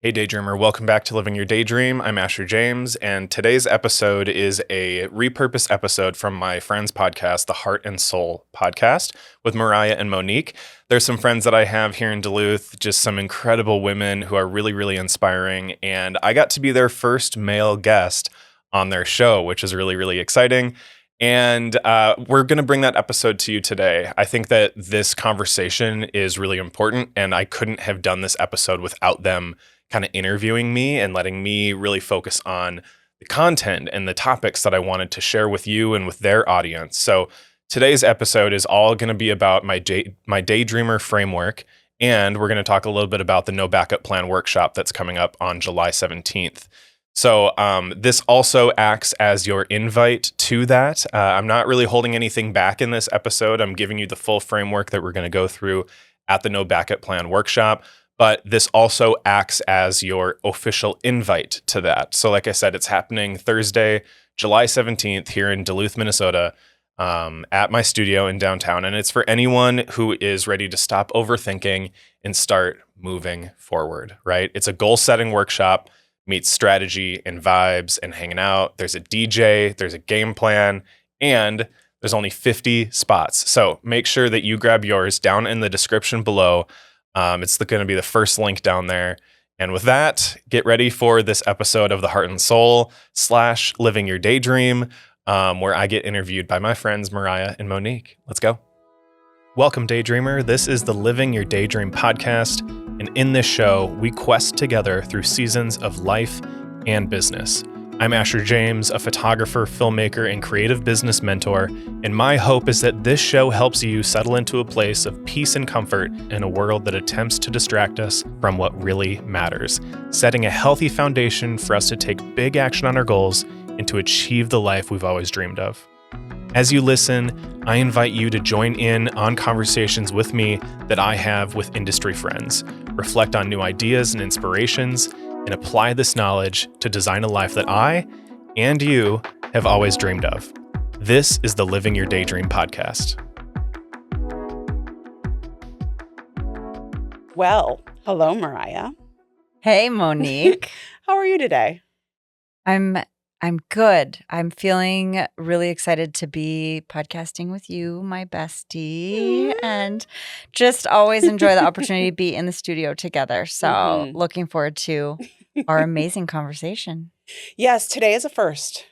Hey Daydreamer, welcome back to Living Your Daydream. I'm Asher James, and today's episode is a repurposed episode from my friend's podcast, the Heart and Soul podcast, with Mariah and Monique. There's some friends that I have here in Duluth, just some incredible women who are really, really inspiring, and I got to be their first male guest on their show, which is really, really exciting. And we're going to bring that episode to you today. I think that this conversation is really important, and I couldn't have done this episode without them kind of interviewing me and letting me really focus on the content and the topics that I wanted to share with you and with their audience. So today's episode is all going to be about my Daydreamer framework, and we're going to talk a little bit about the No Backup Plan workshop that's coming up on July 17th. So this also acts as your invite to that. I'm not really holding anything back in this episode. I'm giving you the full framework that we're going to go through at the No Backup Plan workshop. But this also acts as your official invite to that. So like I said, it's happening Thursday, July 17th here in Duluth, Minnesota, at my studio in downtown. And it's for anyone who is ready to stop overthinking and start moving forward, right? It's a goal-setting workshop, meets strategy and vibes and hanging out. There's a DJ, there's a game plan, and there's only 50 spots. So make sure that you grab yours down in the description below. It's going to be the first link down there. And with that, get ready for this episode of the Heart and Soul / Living Your Daydream, where I get interviewed by my friends Mariah and Monique. Let's go. Welcome, Daydreamer. This is the Living Your Daydream podcast. And in this show, we quest together through seasons of life and business. I'm Asher James, a photographer, filmmaker, and creative business mentor, and my hope is that this show helps you settle into a place of peace and comfort in a world that attempts to distract us from what really matters, setting a healthy foundation for us to take big action on our goals and to achieve the life we've always dreamed of. As you listen, I invite you to join in on conversations with me that I have with industry friends, reflect on new ideas and inspirations, and apply this knowledge to design a life that I and you have always dreamed of. This is the Living Your Daydream podcast. Well, hello, Mariah. Hey, Monique. How are you today? I'm good. I'm feeling really excited to be podcasting with you, my bestie, and just always enjoy the opportunity to be in the studio together. So looking forward to our amazing conversation. Yes, today is a first.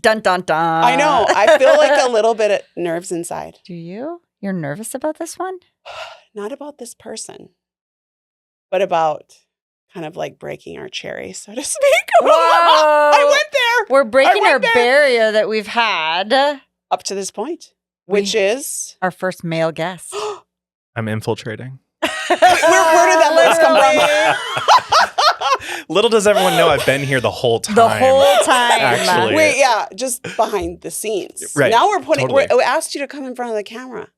Dun, dun, dun. I know. I feel like a little bit of nerves inside. Do you? You're nervous about this one? Not about this person, but about kind of like breaking our cherry, so to speak. Whoa. I went there. We're breaking our barrier that we've had up to this point, which is our first male guest. I'm infiltrating. Where did that list come from? Little does everyone know I've been here the whole time. The whole time. Actually. Wait, yeah, just behind the scenes. Right. Now we're putting, Totally. we asked you to come in front of the camera.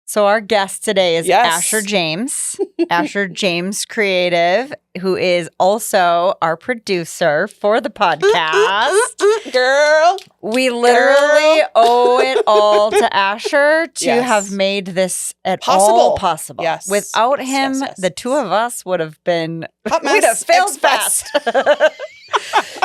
So our guest today is Yes. Asher James, Asher James Creative, who is also our producer for the podcast. Girl. We literally owe it all to Asher to Yes. have made this at all possible. Yes. Without him, Yes. the two of us would have been, Hot we'd have mess failed express. fast.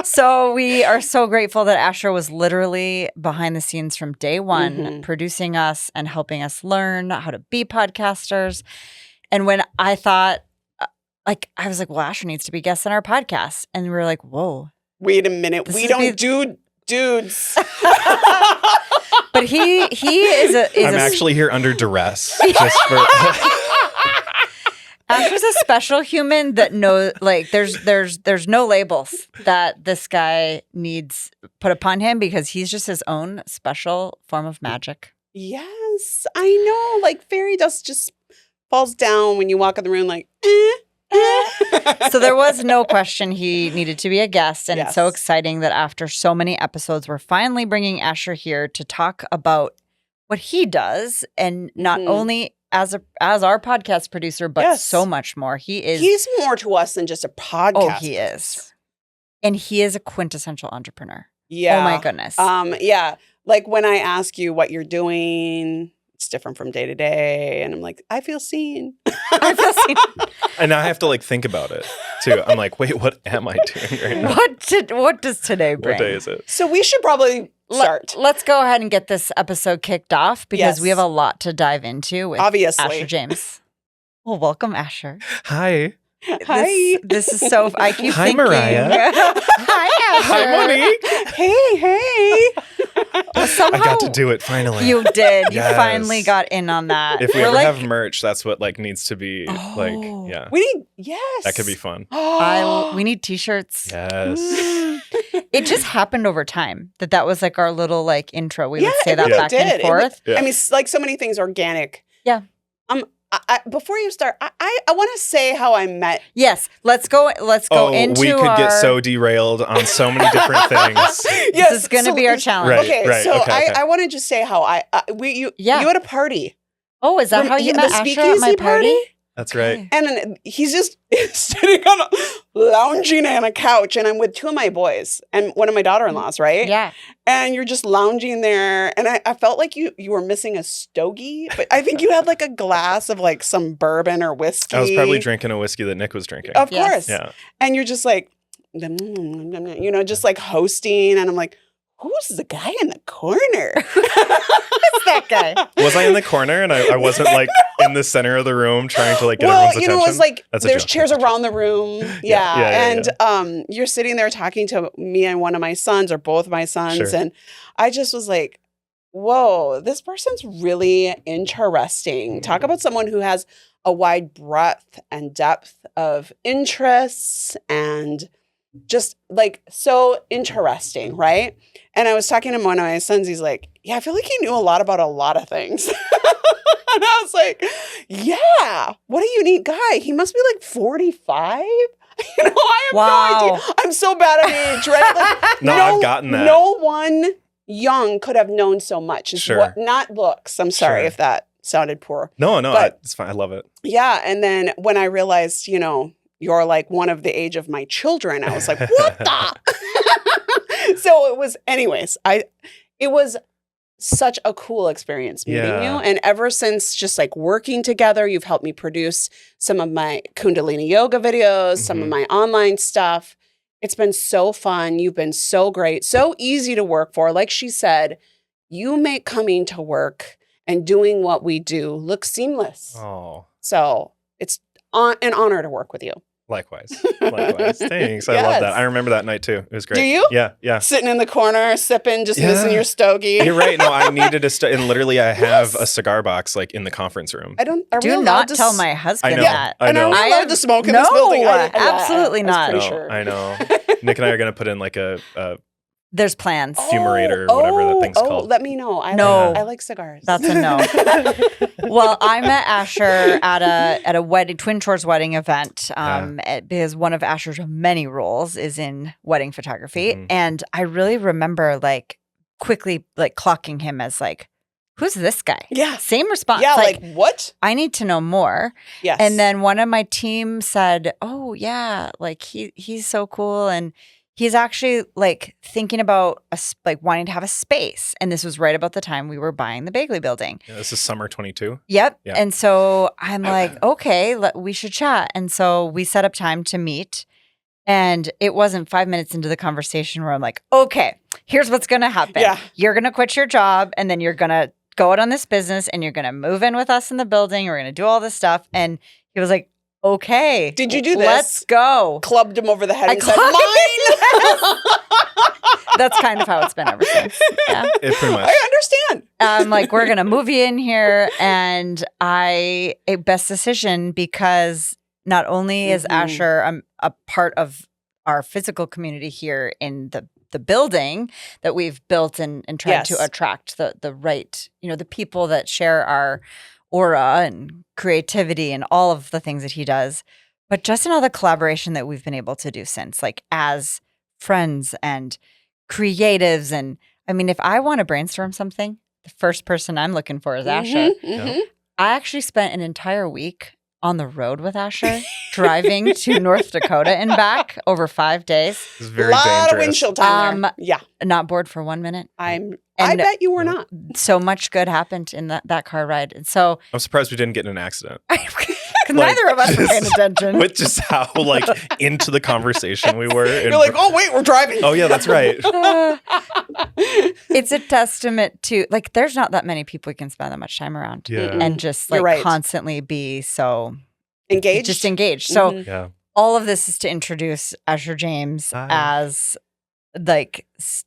So we are so grateful that Asher was literally behind the scenes from day one, producing us and helping us learn how to be podcasters. And when I thought, I was like, well, Asher needs to be guest on our podcast. And we were like, whoa. Wait a minute. This We is don't do dudes. But he is I'm actually here under duress. Just for Asher's a special human that knows, like, there's no labels that this guy needs put upon him because he's just his own special form of magic. Yes, I know. Like fairy dust just falls down when you walk in the room like, So there was no question he needed to be a guest. And Yes. it's so exciting that after so many episodes, we're finally bringing Asher here to talk about what he does. And not only as our podcast producer, but Yes. so much more. He's more to us than just a podcast. Oh, he is. And he is a quintessential entrepreneur. Yeah. Oh my goodness. Yeah. Like when I ask you what you're doing, it's different from day to day. And I'm like, I feel seen. I feel seen. And I have to like think about it too. I'm like, wait, what am I doing right now? What does today bring? What day is it? So we should probably start. Let's go ahead and get this episode kicked off because we Yes. have a lot to dive into with Obviously. Asher James. Well, welcome, Asher. Hi. Hi. This is so. I keep Hi, thinking. Mariah. Hi, Asher. Hi, Monique. Hey. Somehow I got to do it finally. you did. You Yes. finally got in on that. If we We're ever like, have merch, that's what like needs to be Oh. like. Yeah, We need, yes. that could be fun. we need T-shirts. Yes. It just happened over time that was like our little like intro. We would say that really back and forth. Yeah. I mean, like so many things organic. Yeah. Before you start, I want to say how I met. Yes, let's go into we could get so derailed on so many different things. This is going to be our challenge. Right, Okay, right, so okay. I want to just say how you at a party. Oh, is that how you met the Asher at my speakeasy party? That's right. And then he's just sitting on lounging on a couch, and I'm with two of my boys and one of my daughter-in-laws, right? Yeah. And you're just lounging there, and I felt like you were missing a stogie, but I think you had like a glass of like some bourbon or whiskey. I was probably drinking a whiskey that Nick was drinking. Of Yes. course. Yeah. And you're just like, just like hosting, and I'm like, who's the guy in the corner? Who's that guy? Was I in the corner and I wasn't like in the center of the room trying to like get Well, everyone's attention? it was like That's a there's joke. chairs around the room. Yeah, And you're sitting there talking to me and one of my sons or both my sons. Sure. And I just was like, whoa, this person's really interesting. Talk about someone who has a wide breadth and depth of interests and just like so interesting, right? And I was talking to one of my sons. He's like, yeah, I feel like he knew a lot about a lot of things. And I was like, yeah, what a unique guy. He must be like 45. I have no idea. I'm so bad at age, right? Like, No, I've gotten that. No one young could have known so much. Is Sure. Not looks. I'm sorry Sure. if that sounded poor. No, But- it's fine. I love it. Yeah. And then when I realized, you're like one of the age of my children, I was like, what the? So it was, anyways, it was such a cool experience meeting Yeah. you. And ever since just like working together, you've helped me produce some of my Kundalini yoga videos, some of Mhm. my online stuff. It's been so fun. You've been so great, so easy to work for. Like she said, you make coming to work and doing what we do look seamless. Oh, So it's an honor to work with you. likewise. Thanks. I love Yes. that. I remember that night too. It was great. Do you? Yeah. Sitting in the corner, sipping, just Yeah. missing your stogie. You're right. No, I needed to and literally I have a cigar box like in the conference room. Are we Do allowed not to tell my husband I know. that. I And are know. we I allowed am- to smoke in No, this building? absolutely I was not. pretty No, sure. I know. Nick and I are going to put in like a There's plans. Fumerator, whatever that thing's called. Let me know. No. I like cigars. That's a no. Well, I met Asher at a wedding, Twin Shores wedding event, because one of Asher's many roles is in wedding photography, Mhm. and I really remember like quickly like clocking him as like, who's this guy? Yeah. Same response. Yeah, like what? I need to know more. Yes. And then one of my team said, "Oh yeah, like he's so cool, and he's actually like thinking about like wanting to have a space." And this was right about the time we were buying the Bagley building. Yeah, this is summer 22. Yep. Yeah. And so I'm like, okay, we should chat. And so we set up time to meet. And it wasn't 5 minutes into the conversation where I'm like, okay, here's what's going to happen. Yeah. You're going to quit your job and then you're going to go out on this business and you're going to move in with us in the building. We're going to do all this stuff. And he was like, okay. Did you do this? Let's go. Clubbed him over the head I and said, clubbed- mine. That's kind of how it's been ever since. Yeah. It pretty much. I understand. I'm like, we're going to move you in here. And best decision because not only is Mhm. Asher a part of our physical community here in the building that we've built and tried to Yes. attract the right, the people that share our aura and creativity and all of the things that he does, but just in all the collaboration that we've been able to do since, like as friends and creatives. And I mean, if I want to brainstorm something, the first person I'm looking for is Asher. Mhm, mhm. I actually spent an entire week on the road with Asher, driving to North Dakota and back over 5 days. It was very lot dangerous. of windshield time there. Yeah. Not bored for 1 minute. I And- bet you were not. So much good happened in that car ride. And so I'm surprised we didn't get in an accident. neither of us were paying attention. With just how into the conversation we were. You're like, oh, wait, we're driving. oh yeah, that's right. It's a testament to there's not that many people you can spend that much time around Yeah. and just You're right. constantly be so Engaged. just engaged. So Mhm. Yeah. all of this is to introduce Asher James Hi. as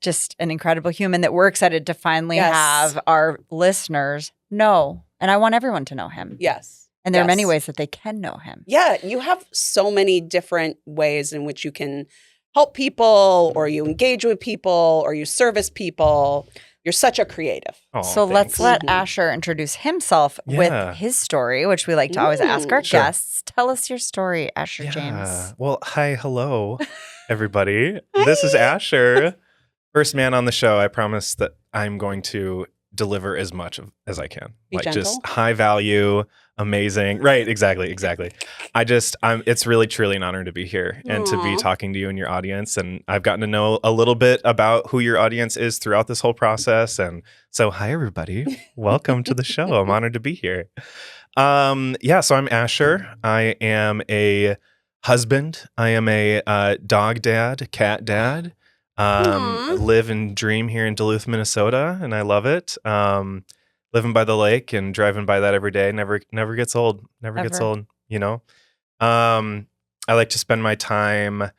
just an incredible human that we're excited to finally Yes. have our listeners know. And I want everyone to know him. Yes. And there are Yes. many ways that they can know him. Yeah, you have so many different ways in which you can help people, or you engage with people, or you service people. You're such a creative. Oh, So let's thanks. let Mhm. Asher introduce himself Yeah. with his story, which we like to always ask our Sure. guests. Tell us your story, Asher James. Well, hello, everybody. This is Asher, first man on the show. I promise that I'm going to deliver as much as I can. Be gentle? Just high value, amazing. Right, exactly. It's really truly an honor to be here and to be Aw. talking to you and your audience. And I've gotten to know a little bit about who your audience is throughout this whole process. And so, hi everybody, welcome to the show. I'm honored to be here. So I'm Asher. I am a husband. I am a dog dad, cat dad. Aw. Live and dream here in Duluth, Minnesota, and I love it. Living by the lake and driving by that every day never gets old. Never gets Ever. old, you know. I like to spend my time,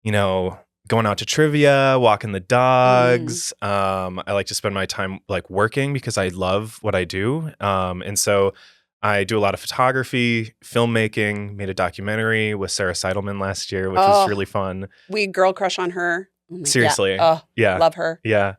going out to trivia, walking the dogs. I like to spend my time working because I love what I do. And so I do a lot of photography, filmmaking, made a documentary with Sarah Seidelman last year, which was Oh. really fun. We girl crush on her. Oh my Seriously. God. Oh, Yeah. love her. Yeah.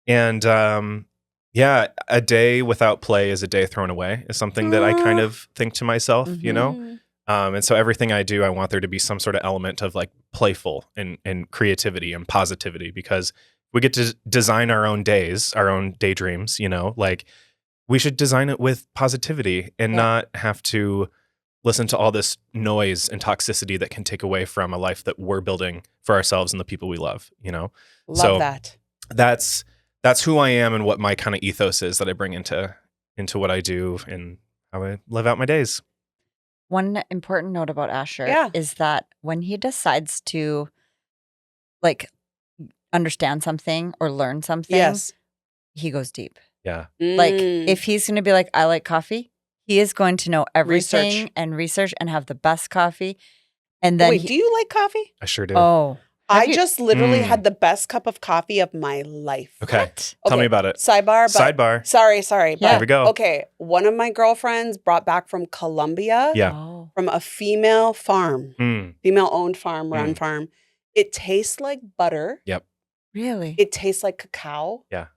And a day without play is a day thrown away is something that I kind of think to myself, Mhm. And so everything I do, I want there to be some sort of element of playful and creativity and positivity, because we get to design our own days, our own daydreams, we should design it with positivity and not have to listen to all this noise and toxicity that can take away from a life that we're building for ourselves and the people we love, Love So- that. That's who I am and what my kind of ethos is that I bring into what I do and how I live out my days. One important note about Asher Yeah. is that when he decides to understand something or learn something, Yes. he goes deep. Yeah. If he's going to be I like coffee, he is going to know everything Research. and have the best coffee. And then Wait, do you like coffee? I sure do. Have I you- just literally Mm. had the best cup of coffee of my life. Okay. What? Tell me Okay, about it. Sidebar. But Sidebar. Sorry. Yeah. Here we go. Okay. One of my girlfriends brought back from Colombia Yeah. Oh. from a female farm, Mm. female-owned farm, run farm. It tastes like butter. Really? It tastes like cacao. Yeah.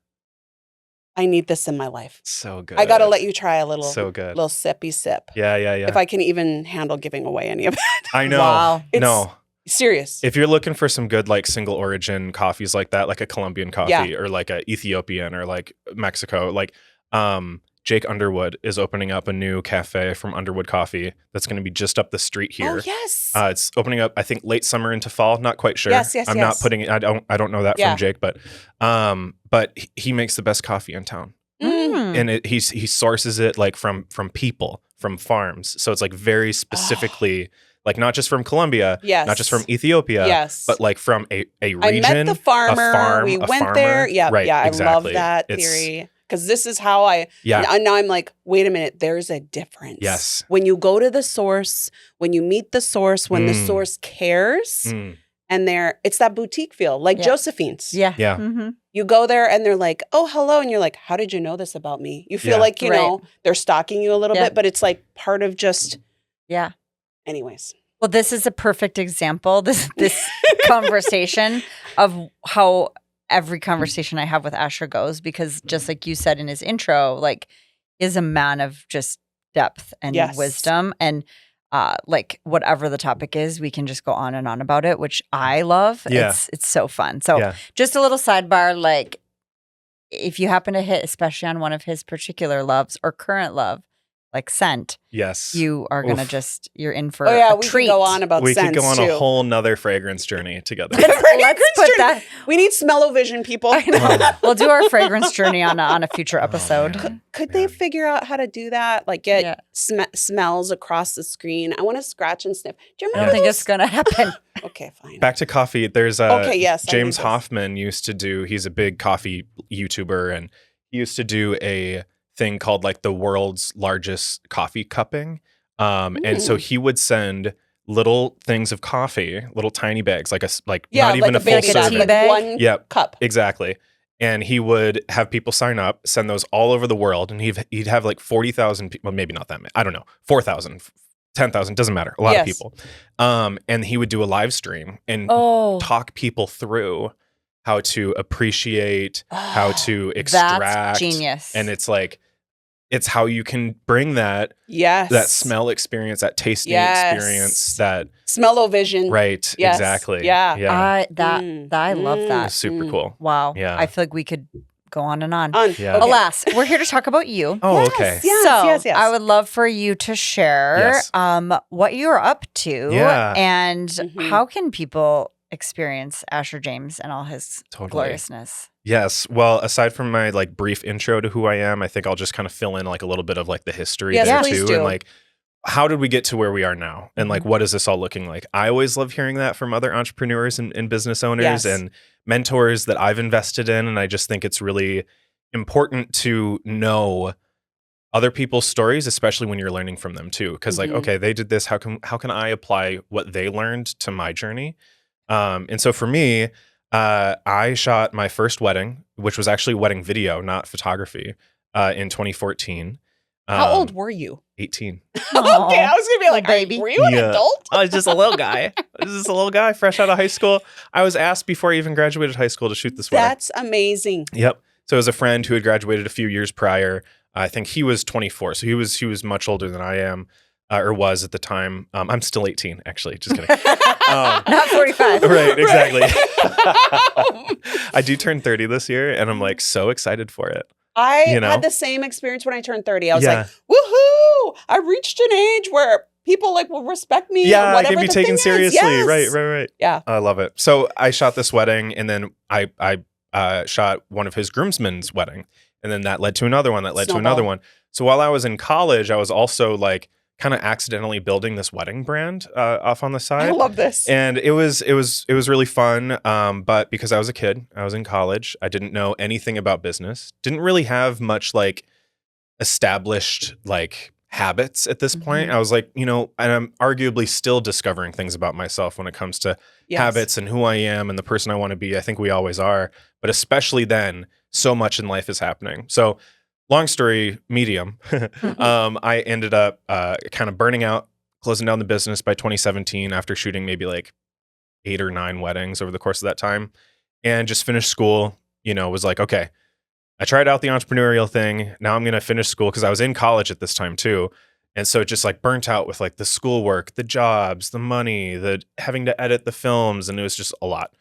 I need this in my life. So good. I got to let you try a little, So good. little sippy sip. Yeah. If I can even handle giving away any of it. I know. Wow. No. Serious. If you're looking for some good single origin coffees like that, like a Colombian coffee or like a Ethiopian or Mexico, Jake Underwood is opening up a new cafe from Underwood Coffee that's going to be just up the street here. Oh, yes. It's opening up, I think, late summer into fall. Not quite sure. Yes, I'm not yes. putting it. I don't know that Yeah. from Jake, but he makes the best coffee in town, Mm. and he sources it from people, from farms. So it's very specifically not just from Colombia, Yes. not just from Ethiopia, Yes. but from a region. I met the farmer. a farm, we a went farmer. there. Yeah, Right, yeah. I exactly. love that It's- theory, because this is how I. Yeah. Now I'm like, wait a minute. There's a difference. Yes. When you go to the source, when you meet the source, when the Mm. source cares, Mm. and it's that boutique feel, like Yeah. Josephine's. Yeah. Yeah. Mm-hmm. You go there and they're like, oh, hello. And you're like, how did you know this about me? You feel Yeah. like, Right. they're stalking you a little Yeah. bit, but it's part of just, Yeah. anyways. Well, this is a perfect example, this conversation of how every conversation I have with Asher goes, because just like you said in his intro, is a man of just depth and Yes. wisdom. And whatever the topic is, we can just go on and on about it, which I love. Yeah. It's so fun. So Yeah. just a little sidebar, if you happen to hit, especially on one of his particular loves or current love, like scent, Yes. you are going to Oof. you're in for Oh yeah, a we treat. could go on about We could scents go on too. a whole nother fragrance journey together. Let's put that. We need smell-o-vision, people. I know. We'll do our fragrance journey on a future episode. man. Could they figure out how to do that? Like get smells across the screen. I want to scratch and sniff. Do you I remember? don't think those? it's going to happen. Okay, fine. Back to coffee. There's Okay, yes, I need James this. Hoffman used to do. He's a big coffee YouTuber, and he used to do a thing called like the world's largest coffee cupping. And so he would send little things of coffee, little tiny bags, not even a full big serving. tea bag? One Yep, cup. exactly. And he would have people sign up, send those all over the world, and he'd have like 40,000 people, well, maybe not that many, I don't know, 4,000, 10,000, doesn't matter, a lot of people. And he would do a live stream and talk people through how to appreciate, how to extract. That's genius. And it's like, it's how you can bring that smell experience, that tasting experience, that smell-o-vision. right, Yes. exactly. Yeah. I love that. It's super cool. Wow. Yeah. I feel like we could go on and on. Yeah. Okay. Alas, we're here to talk about you. Oh, Yes, okay. yes. I would love for you to share what you're up to and how can people experience Asher James and all his gloriousness. Yes. Well, aside from my like brief intro to who I am, I think I'll just kind of fill in like a little bit of like the history there too. And like, how did we get to where we are now? And like, what is this all looking like? I always love hearing that from other entrepreneurs and business owners and mentors that I've invested in. And I just think it's really important to know other people's stories, especially when you're learning from them too. Cause like, okay, they did this. How can I apply what they learned to my journey? And so for me, I shot my first wedding, which was actually wedding video, not photography, in 2014. How old were you? 18. Okay, I was gonna be like, baby. Were you an adult? I was just a little guy. Fresh out of high school. I was asked before I even graduated high school to shoot this wedding. That's amazing. Yep. So it was a friend who had graduated a few years prior. I think he was 24, so he was much older than I am. Or was at the time. I'm still 18, actually. Just kidding. Not 45. Right, exactly. I do turn 30 this year, and I'm like so excited for it. I had the same experience when I turned 30. I was like, woohoo! I reached an age where people like will respect me. Yeah, whatever I can be the taken thing seriously. is. Yes. Right. Yeah. I love it. So I shot this wedding, and then I shot one of his groomsmen's wedding, and then that led to another one. That led to another one. So while I was in college, I was also like kind of accidentally building this wedding brand off on the side. I love this. And it was really fun. But because I was a kid, I was in college, I didn't know anything about business. Didn't really have much like established like habits at this point. I was like, and I'm arguably still discovering things about myself when it comes to habits and who I am and the person I want to be. I think we always are, but especially then, so much in life is happening. So long story medium, I ended up kind of burning out, closing down the business by 2017 after shooting maybe like 8 or 9 weddings over the course of that time, and just finished school. Was like, okay, I tried out the entrepreneurial thing. Now I'm going to finish school because I was in college at this time too. And so just like burnt out with like the schoolwork, the jobs, the money, the having to edit the films. And it was just a lot.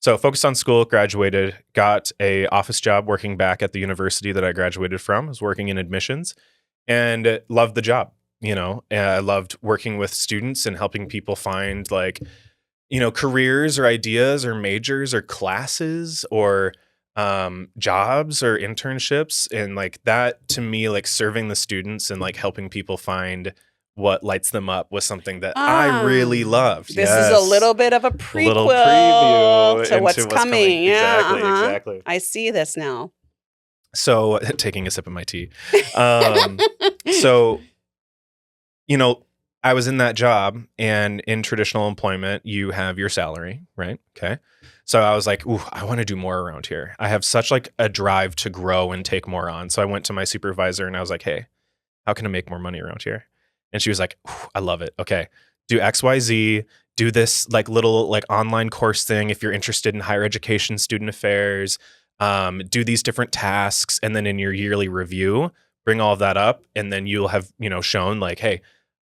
So focused on school, graduated, got a office job working back at the university that I graduated from. I was working in admissions and loved the job. And I loved working with students and helping people find like, careers or ideas or majors or classes or jobs or internships. And like that to me, like serving the students and like helping people find what lights them up was something that I really loved. This is a little bit of a prequel little preview to what's coming. Yeah, Exactly. I see this now. So taking a sip of my tea. So, I was in that job, and in traditional employment, you have your salary, right? Okay. So I was like, ooh, I want to do more around here. I have such like a drive to grow and take more on. So I went to my supervisor and I was like, hey, how can I make more money around here? And she was like, I love it. Okay, do XYZ, do this like little like online course thing if you're interested in higher education, student affairs, do these different tasks. And then in your yearly review, bring all of that up. And then you'll have, shown like, hey,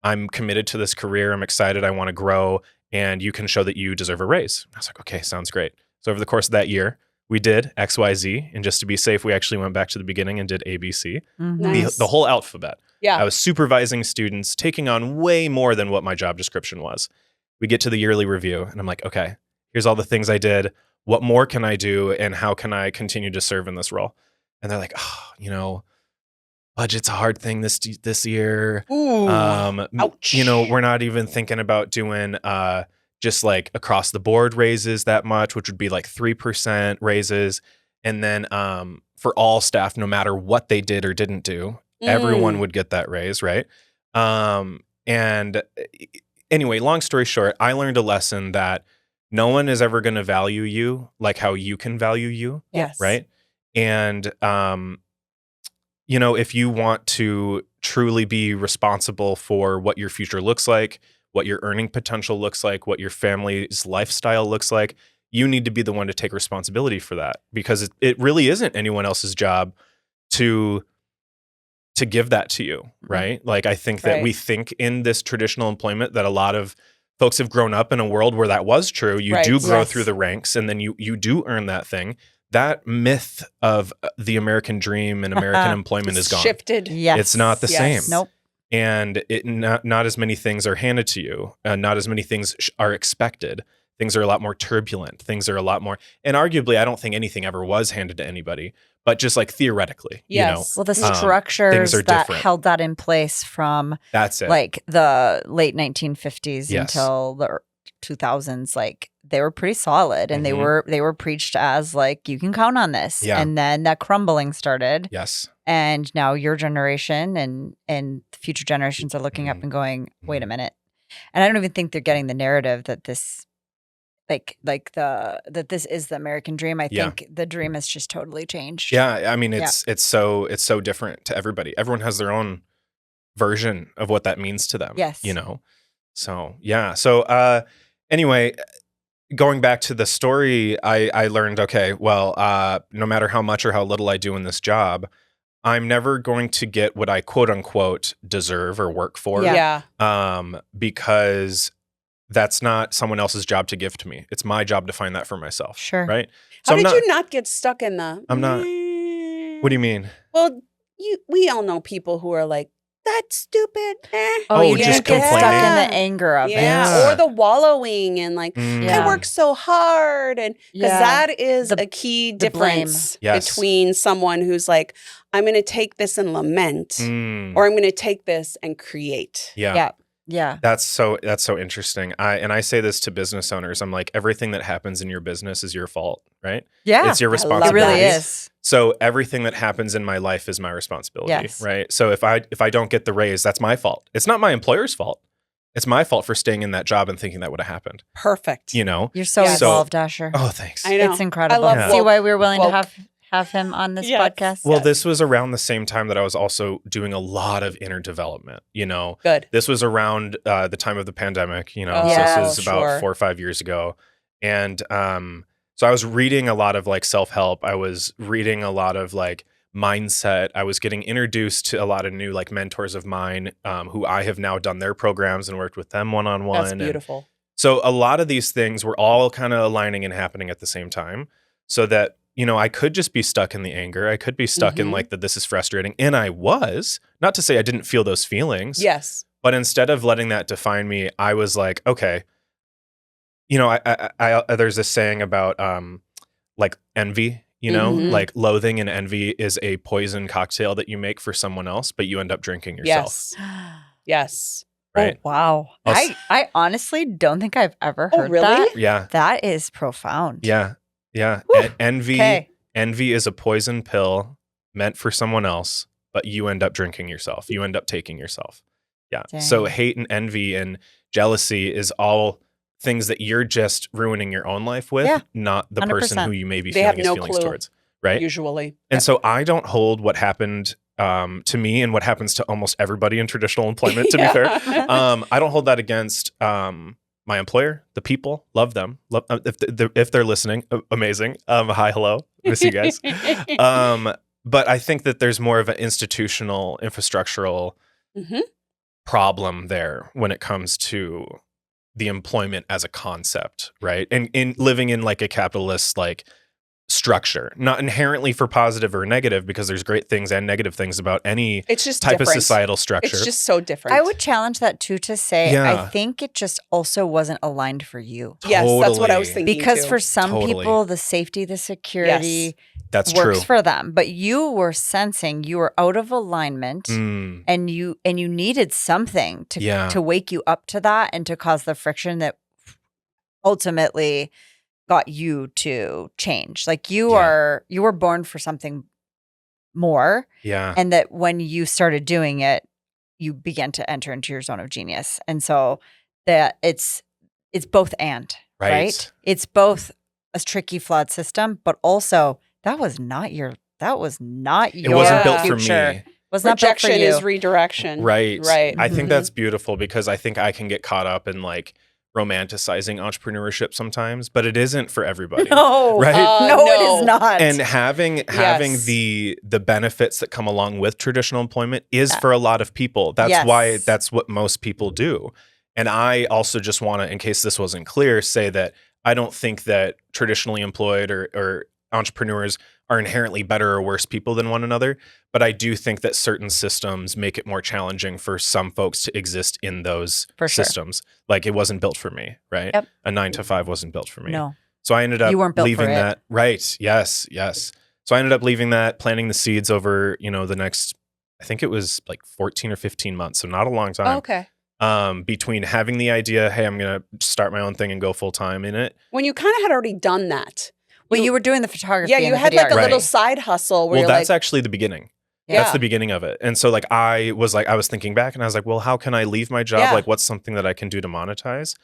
I'm committed to this career. I'm excited. I want to grow. And you can show that you deserve a raise. I was like, okay, sounds great. So over the course of that year, we did XYZ. And just to be safe, we actually went back to the beginning and did ABC, Nice. the whole alphabet. Yeah. I was supervising students, taking on way more than what my job description was. We get to the yearly review and I'm like, okay, here's all the things I did. What more can I do? And how can I continue to serve in this role? And they're like, oh, budget's a hard thing this year. Ooh. Ouch. We're not even thinking about doing just like across the board raises that much, which would be like 3% raises. And then for all staff, no matter what they did or didn't do, everyone would get that raise, right? And anyway, long story short, I learned a lesson that no one is ever going to value you like how you can value you. Yes. Right. And, if you want to truly be responsible for what your future looks like, what your earning potential looks like, what your family's lifestyle looks like, you need to be the one to take responsibility for that, because it really isn't anyone else's job to give that to you, right? Like, I think that we think in this traditional employment that a lot of folks have grown up in a world where that was true. You do grow through the ranks, and then you do earn that thing. That myth of the American dream and American employment is gone. Shifted. Yes. It's not the same. Nope. And not as many things are handed to you. Not as many things are expected. Things are a lot more turbulent. Things are a lot more, and arguably, I don't think anything ever was handed to anybody, but just like theoretically, Yes. Well, the structures things are that different. held that in place from That's it. like the late 1950s Yes. until the 2000s, like they were pretty solid, and Mhm. they were preached as like, you can count on this. Yeah. And then that crumbling started. Yes. And now your generation and future generations are looking up and going, wait a minute. And I don't even think they're getting the narrative that this that this is the American dream. I think the dream has just totally changed. Yeah. I mean, it's so different to everybody. Everyone has their own version of what that means to them. Yes. So yeah. So anyway, going back to the story, I learned, okay, well, no matter how much or how little I do in this job, I'm never going to get what I quote unquote deserve or work for. Yeah. Because that's not someone else's job to give to me. It's my job to find that for myself. Sure. Right. How did you not get stuck in the? I'm not. What do you mean? Well, we all know people who are like, that's stupid. Oh, you just get stuck complaining? in the anger of it. Yeah. Or the wallowing and like, I work so hard. And because that is a key difference between someone who's like, I'm going to take this and lament, or I'm going to take this and create. Yeah. That's so interesting. I say this to business owners. I'm like, everything that happens in your business is your fault, right? Yeah. It's your It responsibility. really is. So everything that happens in my life is my responsibility, right? So if I don't get the raise, that's my fault. It's not my employer's fault. It's my fault for staying in that job and thinking that would have happened. Perfect. You're so evolved, Asher. Oh, thanks. I know. It's incredible. I love See why we were willing to have him on this podcast? Well, this was around the same time that I was also doing a lot of inner development, Good. This was around the time of the pandemic, so this is about 4 or 5 years ago. And so I was reading a lot of like self-help. I was reading a lot of like mindset. I was getting introduced to a lot of new like mentors of mine who I have now done their programs and worked with them one-on-one. That's beautiful. And so a lot of these things were all kind of aligning and happening at the same time, so that I could just be stuck in the anger. I could be stuck in like that this is frustrating. And I was, not to say I didn't feel those feelings. Yes. But instead of letting that define me, I was like, okay, I there's this saying about like envy, like loathing and envy is a poison cocktail that you make for someone else, but you end up drinking yourself. Yes. Right. Oh, wow. I honestly don't think I've ever heard that. Yeah. That is profound. Yeah. Envy is a poison pill meant for someone else, but you end up drinking yourself. You end up taking yourself. Yeah. Dang. So hate and envy and jealousy is all things that you're just ruining your own life with, not the 100%. person who you may be They feeling have his no feelings clue, towards. Right. Usually. And so I don't hold what happened to me and what happens to almost everybody in traditional employment, to be fair. I don't hold that against my employer, the people. Love them. If they're listening, amazing. Hi, hello. Miss you guys. But I think that there's more of an institutional, infrastructural problem there when it comes to the employment as a concept, right? And in living in like a capitalist, like structure, not inherently for positive or negative, because there's great things and negative things about any It's just type different. of societal structure. It's just so different. I would challenge that too, to say, Yeah. I think it just also wasn't aligned for you. Yes, that's what I was Totally. thinking Because too. for some Totally. people, the safety, the security That's works true. for them. But you were sensing you were out of alignment Mm, and you needed something Yeah. to wake you up to that and to cause the friction that ultimately got you to change. Like you were born for something more, yeah. and that when you started doing it, you began to enter into your zone of genius. And so that it's both and, right? It's both a tricky, flawed system, but also that was not your It wasn't built for future. me. Was not built for Rejection you. is redirection. Right. Right. I think Mhm. that's beautiful, because I think I can get caught up in like romanticizing entrepreneurship sometimes, but it isn't for everybody. No, Right? no, it No. is not. And having Yes. the benefits that come along with traditional employment is for a lot of people. That's why Yes. that's what most people do. And I also just want to, in case this wasn't clear, say that I don't think that traditionally employed or entrepreneurs are inherently better or worse people than one another. But I do think that certain systems make it more challenging for some folks to exist in those For sure. systems. Like it wasn't built for me, right? Yep. A 9 to 5 wasn't built for me. No. So I ended up You weren't built for leaving it. that. Right. Yes. So I ended up leaving that, planting the seeds over, the next, I think it was like 14 or 15 months. So not a long time. Oh, okay. Between having the idea, hey, I'm going to start my own thing and go full time in it. When you kind of had already done that. Well, you were doing the photography. Yeah, and you the had like a videography. little side hustle where Well, you're that's like, actually the beginning. Yeah. That's the beginning of it. And so like I was thinking back and I was like, well, how can I leave my job? Yeah. Like what's something that I can do to monetize?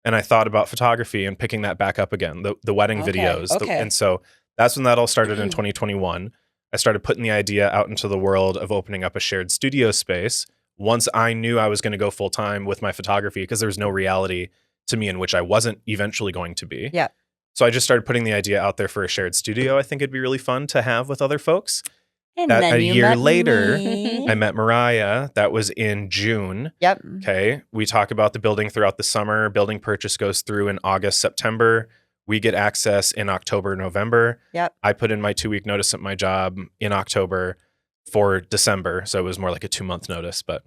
And I thought about photography and picking that back up again, the wedding Okay, videos. okay. And so that's when that all started in 2021. I started putting the idea out into the world of opening up a shared studio space once I knew I was going to go full time with my photography, because there was no reality to me in which I wasn't eventually going to be. Yeah. So I just started putting the idea out there for a shared studio. I think it'd be really fun to have with other folks. And That then a you year met later, me. I met Mariah. That was in June. Yep. Okay. We talk about the building throughout the summer. Building purchase goes through in August, September. We get access in October, November. Yep. I put in my 2-week notice at my job in October for December. So it was more like a 2-month notice. But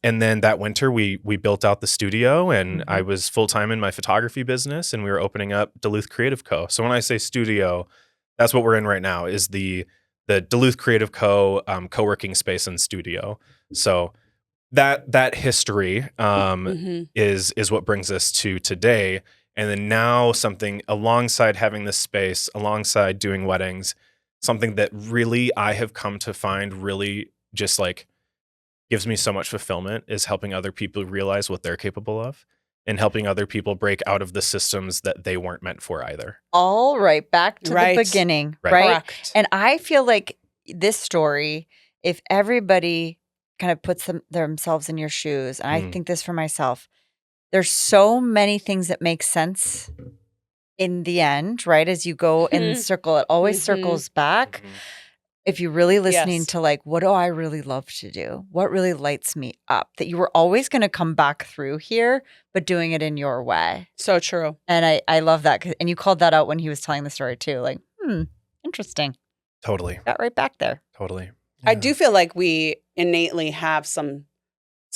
and then that winter we built out the studio, and I was full-time in my photography business, and we were opening up Duluth Creative Co. So when I say studio, that's what we're in right now, is the Duluth Creative Co. Co-working space and studio. So that history is what brings us to today. And then now something alongside having this space, alongside doing weddings, something that really I have come to find really just like gives me so much fulfillment is helping other people realize what they're capable of and helping other people break out of the systems that they weren't meant for either. All right. Back to Right. the beginning. Right. Right. correct. And I feel like this story, if everybody kind of puts themselves in your shoes, and I think this for myself, there's so many things that make sense in the end, right? As you go in the circle, it always circles back. If you're really listening Yes. to like, what do I really love to do? What really lights me up? That you were always going to come back through here, but doing it in your way. So true. And I love that. And you called that out when he was telling the story too. Like, interesting. Totally. Got right back there. Totally. I Yeah. do feel like we innately have some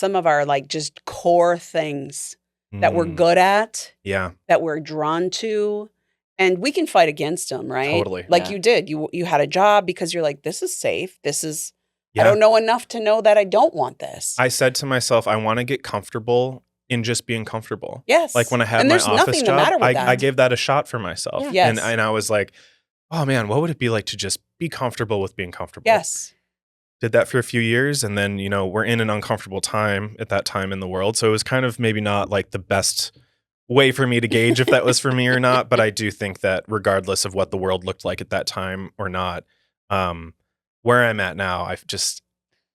of our like just core things that we're Mm, good at, Yeah. that we're drawn to, and we can fight against them, right? Totally. Like Yeah. you did. You had a job because you're like, this is safe. This is Yeah. I don't know enough to know that I don't want this. I said to myself, I want to get comfortable in just being comfortable. Yes. Like when I had and my there's office nothing job, the matter with that. I gave that a shot for myself. Yeah. Yes. And I was like, oh man, what would it be like to just be comfortable with being comfortable? Yes. Did that for a few years. And then, we're in an uncomfortable time at that time in the world. So it was kind of maybe not like the best way for me to gauge if that was for me or not. But I do think that regardless of what the world looked like at that time or not, where I'm at now, I just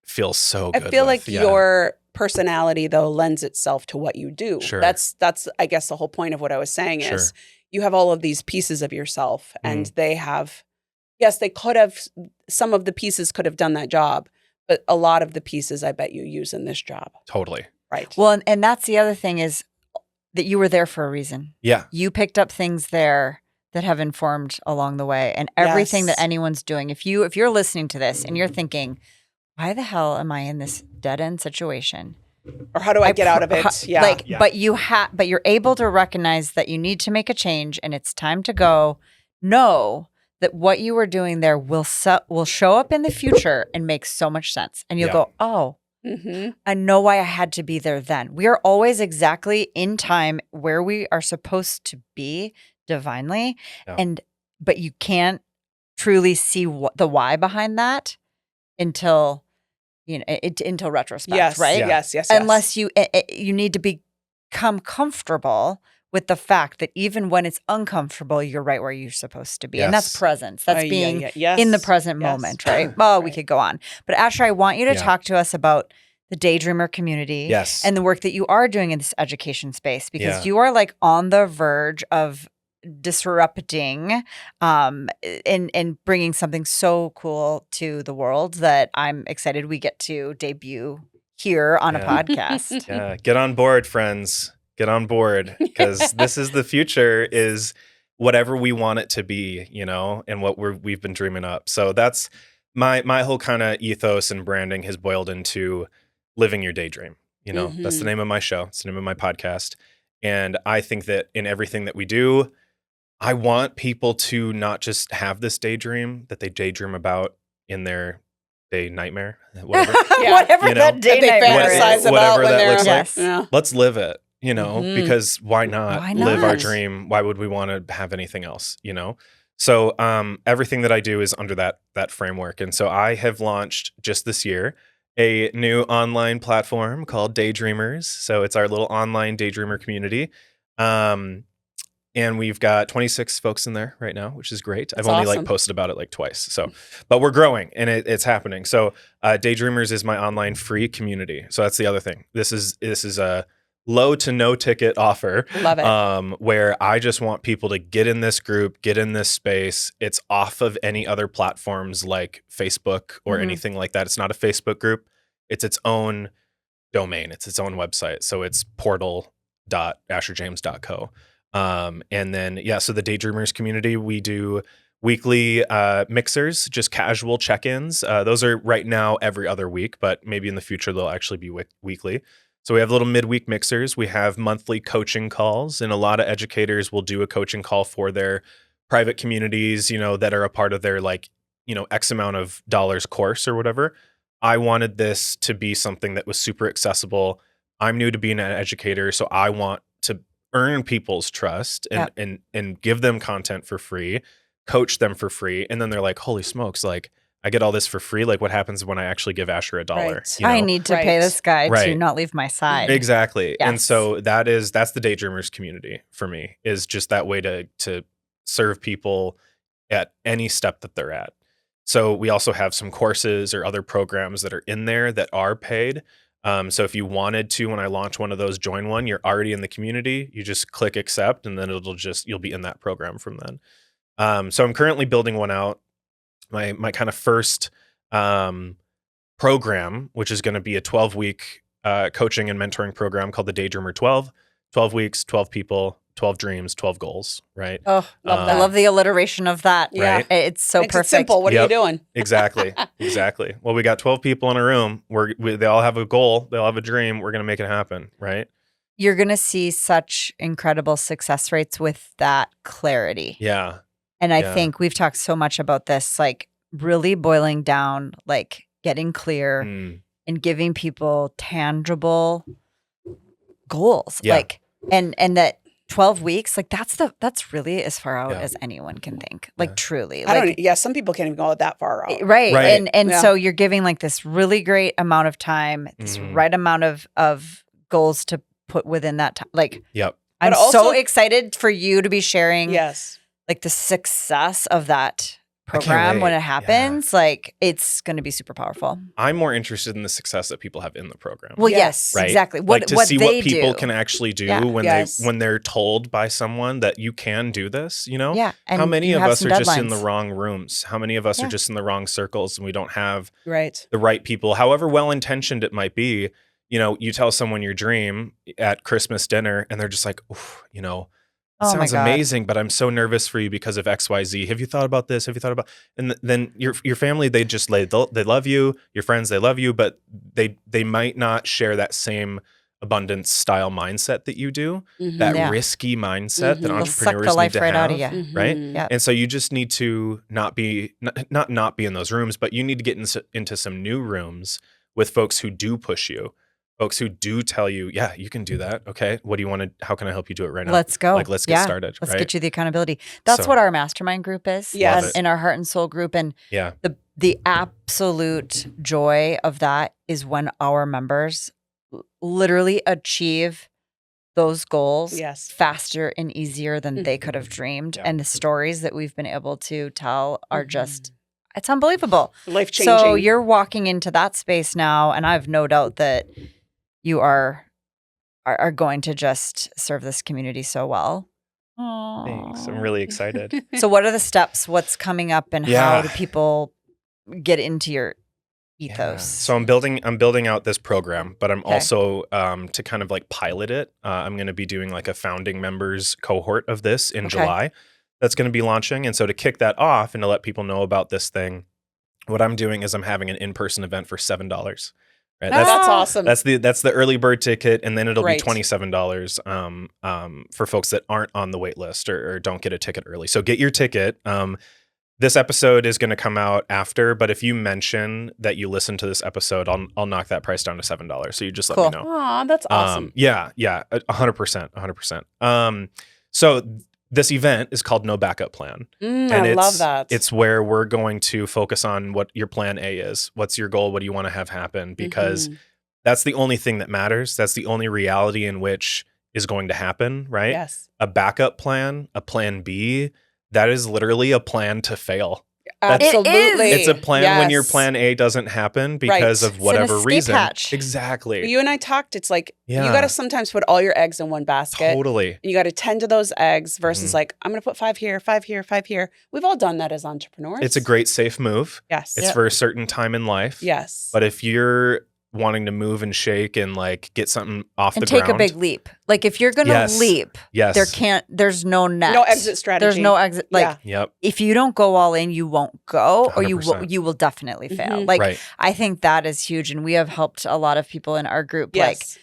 feel so I good. feel with. like your personality though lends itself to what you do. Sure. That's I guess the whole point of what I was saying is Sure. you have all of these pieces of yourself and they have yes, they could have some of the pieces could have done that job, but a lot of the pieces I bet you use in this job. Totally. Right. Well, and that's the other thing is that you were there for a reason. Yeah. You picked up things there that have informed along the way, and everything that anyone's doing. If you're listening to this and you're thinking, why the hell am I in this dead end situation? Or how do I get out of it? Yeah. But you're able to recognize that you need to make a change and it's time to go. Know that what you were doing there will show up in the future and make so much sense. And you'll go, oh, I know why I had to be there then. We are always exactly in time where we are supposed to be divinely. Yeah. But you can't truly see the why behind that until until retrospect, right? Yes. Unless you need to become comfortable with the fact that even when it's uncomfortable, you're right where you're supposed to be. Yes. And that's presence. That's being in the present moment, right? Well, we could go on. But Asher, I want you to talk to us about the Daydreamer community and the work that you are doing in this education space, because you are like on the verge of disrupting and bringing something so cool to the world that I'm excited we get to debut here on a podcast. Yeah, get on board, friends. Get on board, because this is the future, is whatever we want it to be, and what we've been dreaming up. So that's my whole kind of ethos and branding has boiled into living your daydream. That's the name of my show. It's the name of my podcast. And I think that in everything that we do, I want people to not just have this daydream that they daydream about in their day nightmare, whatever. Whatever that day they fantasize about when they're looks like. Let's live it. Because why not live our dream? Why would we want to have anything else, So everything that I do is under that framework. And so I have launched just this year a new online platform called Daydreamers. So it's our little online Daydreamer community. And we've got 26 folks in there right now, which is great. I've only posted about it twice. So, but we're growing and it's happening. So Daydreamers is my online free community. So that's the other thing. This is a low to no ticket offer. Love it. Where I just want people to get in this group, get in this space. It's off of any other platforms like Facebook or anything like that. It's not a Facebook group. It's its own domain. It's its own website. So it's portal.asherjames.co. And then, so the Daydreamers community, we do weekly mixers, just casual check-ins. Those are right now every other week, but maybe in the future they'll actually be weekly. So we have little midweek mixers. We have monthly coaching calls, and a lot of educators will do a coaching call for their private communities, that are a part of their X amount of dollars course or whatever. I wanted this to be something that was super accessible. I'm new to being an educator, so I want to earn people's trust and give them content for free, coach them for free. And then they're like, holy smokes, I get all this for free. What happens when I actually give Asher $1? Right. I need to pay this guy to not leave my side. Exactly. Yes. And so that's the Daydreamers community for me, is just that way to serve people at any step that they're at. So we also have some courses or other programs that are in there that are paid. So if you wanted to, when I launch one of those, join one, you're already in the community. You just click accept, and then you'll be in that program from then. So I'm currently building one out. My kind of first program, which is going to be a 12-week coaching and mentoring program called the Daydreamer 12. 12 weeks, 12 people, 12 dreams, 12 goals, right? Oh, I love the alliteration of that. Yeah. Right? It's so Makes perfect. It simple. What are you doing? Exactly. Well, we got 12 people in a room. They all have a goal. They all have a dream. We're going to make it happen, right? You're going to see such incredible success rates with that clarity. Yeah. And I think we've talked so much about this, really boiling down, getting clear and giving people tangible goals. Yeah. And that 12 weeks, that's really as far out as anyone can think. Truly. Some people can't even go that far out. Right. And so you're giving this really great amount of time, this right amount of goals to put within that time. I'm so excited for you to be sharing the success of that program when it happens. It's going to be super powerful. I'm more interested in the success that people have in the program. Well, yes, right? Exactly. To see what people can actually do when they're told by someone that you can do this, Yeah. And how many of us are deadlines. just in the wrong rooms? How many of us are just in the wrong circles, and we don't have the right people, however well-intentioned it might be. You tell someone your dream at Christmas dinner and they're just like, oof, Oh my sounds God. amazing, but I'm so nervous for you because of XYZ. Have you thought about this? Have you thought about, and then your family, they just they love you, your friends, they love you, but they might not share that same abundance style mindset that you do, that Yeah. risky mindset that They'll suck entrepreneurs the life need to right have, out of you. right? Yep. And so you just need to not be in those rooms, but you need to get into some new rooms with folks who do push you, folks who do tell you, yeah, you can do that. Okay, what do you want to? How can I help you do it right now? Let's go. Like, let's get started. Let's right? get you the accountability. That's So- what our mastermind group is. Yes. Love it. In our heart and soul group. And Yeah, the absolute joy of that is when our members literally achieve those goals Yes. faster and easier than they could have dreamed. Yeah. And the stories that we've been able to tell are just, it's unbelievable. Life-changing. So you're walking into that space now, and I have no doubt that you are going to just serve this community so well. thanks. I'm really excited. So what are the steps? What's coming up, and Yeah. how do people get into your ethos? Yeah. So I'm building out this program, but I'm Okay. also to kind of like pilot it. I'm going to be doing like a founding members cohort of this in Okay. July. That's going to be launching, and so to kick that off and to let people know about this thing, what I'm doing is I'm having an in-person event for $7. Right? That's awesome. That's the early bird ticket, and then it'll Great. be $27 for folks that aren't on the wait list or don't get a ticket early. So get your ticket. This episode is going to come out after, but if you mention that you listen to this episode, I'll knock that price down to $7. So you just let Cool. me know. Aw, that's awesome. Yeah, 100%. So this event is called No Backup Plan. I love that. It's where we're going to focus on what your plan A is. What's your goal? What do you want to have happen? Because that's the only thing that matters. That's the only reality in which is going to happen, right? Yes. A backup plan, a plan B, that is literally a plan to fail. Absolutely. It's a plan when your Yes. plan A doesn't happen because Right. of It's an whatever escape reason. hatch. Exactly. You and I talked. It's like Yeah. you got to sometimes put all your eggs in one basket. Totally. And you got to tend to those eggs versus like, I'm going to put 5 here, 5 here, 5 here. We've all done that as entrepreneurs. It's a great safe move. Yes. It's for a certain time in life. Yes. But if you're wanting to move and shake and like get something off And the take ground. a big leap. Like if you're going to Yes. leap, Yes. there's no net. No exit strategy. There's no exit. Like Yeah. Yep. if you don't go all in, you won't go, or 100%. you will definitely fail. Mhm. Like Right. I think that is huge, and we have helped a lot of people in our group. Yes.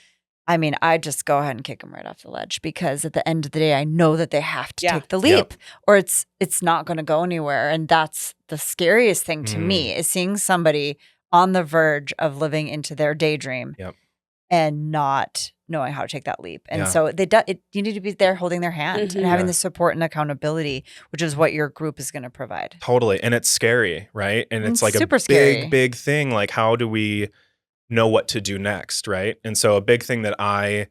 Like, I mean, I just go ahead and kick them right off the ledge because at the end of the day, I know that they have to Yeah. take the leap, Yep. or it's not going to go anywhere. And that's the scariest thing to me is seeing somebody on the verge of living into their daydream Yep. and not knowing how to take that leap. And Yeah. so you need to be there holding their hand and having Yeah. the support and accountability, which is what your group is going to provide. Totally. And it's scary, right? And it's It's like super a scary. big thing. Like, how do we know what to do next, right? And so a big thing that I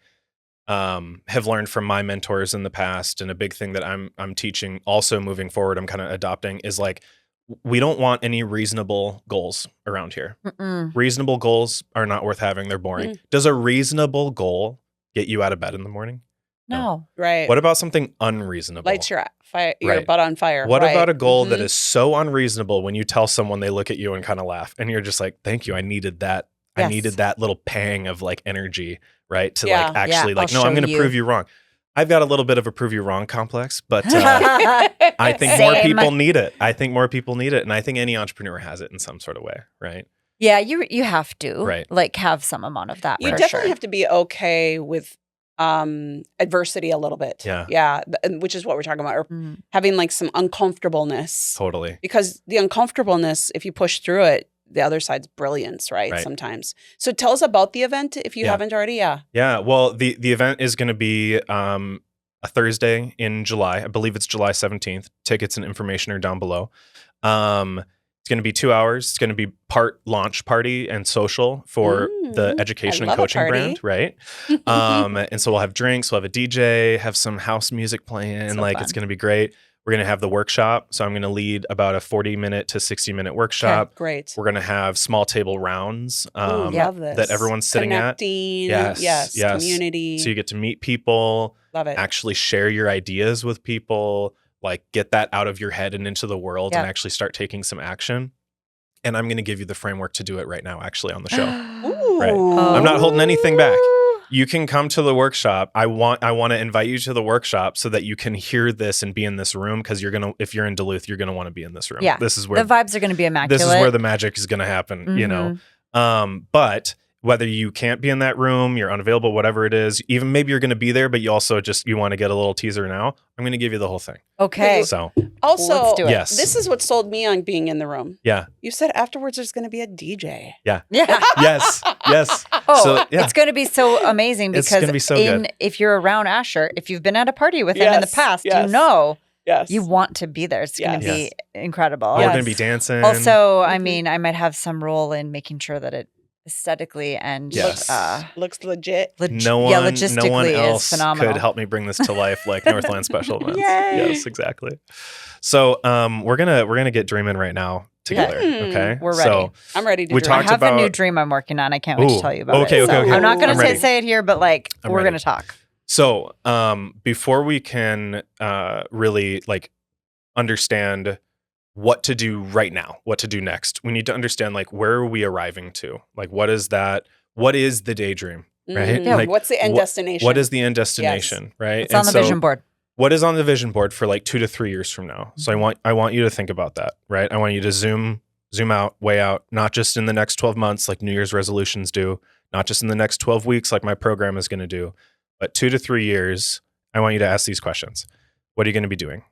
have learned from my mentors in the past, and a big thing that I'm teaching also moving forward, I'm kind of adopting, is like, we don't want any reasonable goals around here. Mm-mm. Reasonable goals are not worth having. They're boring. Does a reasonable goal get you out of bed in the morning? No. Right. What about something unreasonable? Lights your your Right. butt on fire. What Right. about a goal that Mhm. is so unreasonable when you tell someone, they look at you and kind of laugh, and you're just like, thank you. I needed that. I Yes. needed that little pang of like energy, right? To Yeah. like actually like, I'll no, I'm show going to you. prove you wrong. I've got a little bit of a prove you wrong complex, but I think more Same. people need it. I think more people need it. And I think any entrepreneur has it in some sort of way, right? Yeah, you have to Right. like have some amount of that. You for definitely sure. have to be okay with adversity a little bit. Yeah. Yeah. Which is what we're talking about. Or Mm. having like some uncomfortableness. Totally. Because the uncomfortableness, if you push through it, the other side's brilliance, right? Right. Sometimes. So tell us about the event if you Yeah. haven't already. Yeah. Yeah. Well, the event is going to be a Thursday in July. I believe it's July 17th. Tickets and information are down below. It's going to be 2 hours. It's going to be part launch party and social for the education I and love a coaching party. brand, right? And so we'll have drinks, we'll have a DJ, have some house music playing. So like fun. it's going to be great. We're going to have the workshop. So I'm going to lead about a 40-minute to 60-minute workshop. Great. We're going to have small table rounds Ooh, yeah. love this. that everyone's sitting at. Connecting. Yes, Yes. yes. Community. So you get to meet people, love it. actually share your ideas with people, like get that out of your head and into the world and Yeah. actually start taking some action. And I'm going to give you the framework to do it right now, actually, on the show. Ooh. Right. I'm not holding anything back. You can come to the workshop. I want to invite you to the workshop so that you can hear this and be in this room, because if you're in Duluth, you're gonna want to be in this room. Yeah. This is where the vibes are going to be immaculate. this is where the magic is gonna happen, you know. But whether you can't be in that room, you're unavailable, whatever it is, even maybe you're going to be there, but you also you want to get a little teaser now, I'm going to give you the whole thing. Okay. So Also, Let's do it. yes. this is what sold me on being in the room. Yeah. You said afterwards there's going to be a DJ. Yeah. Yeah. Yes. Yes. Oh, So, yeah. it's going to be so amazing It's because gonna be so good. if you're around Asher, if you've been at a party with him in the Yes, past, yes. you know Yes. you want to be there. It's going to Yes. be incredible. We're Yes. going to be dancing. Also, I Mhm. mean, I might have some role in making sure that it aesthetically and Yes. Looks legit. no one logistically else is phenomenal. could help me bring this to life like Northland Special Events. Yay. Yes, exactly. So we're gonna get dreaming right now together. Okay. We're ready. So I'm ready to We dream. I talked have a new about- dream I'm working on. I can't wait to Ooh, tell you about okay, it. okay, So okay. I'm not going I'm to ready. say it here, but like I'm we're ready. going to talk. So before we can really like understand what to do right now, what to do next, we need to understand like where are we arriving to? Like what is the daydream? Right? Yeah, Like, What's the end destination? what is the end destination? Right? It's on the vision board. What is on the vision board for like 2 to 3 years from now? So I want you to think about that, right? I want you to zoom out, way out, not just in the next 12 months like New Year's resolutions do, not just in the next 12 weeks like my program is going to do, but 2 to 3 years. I want you to ask these questions. What are you going to be doing?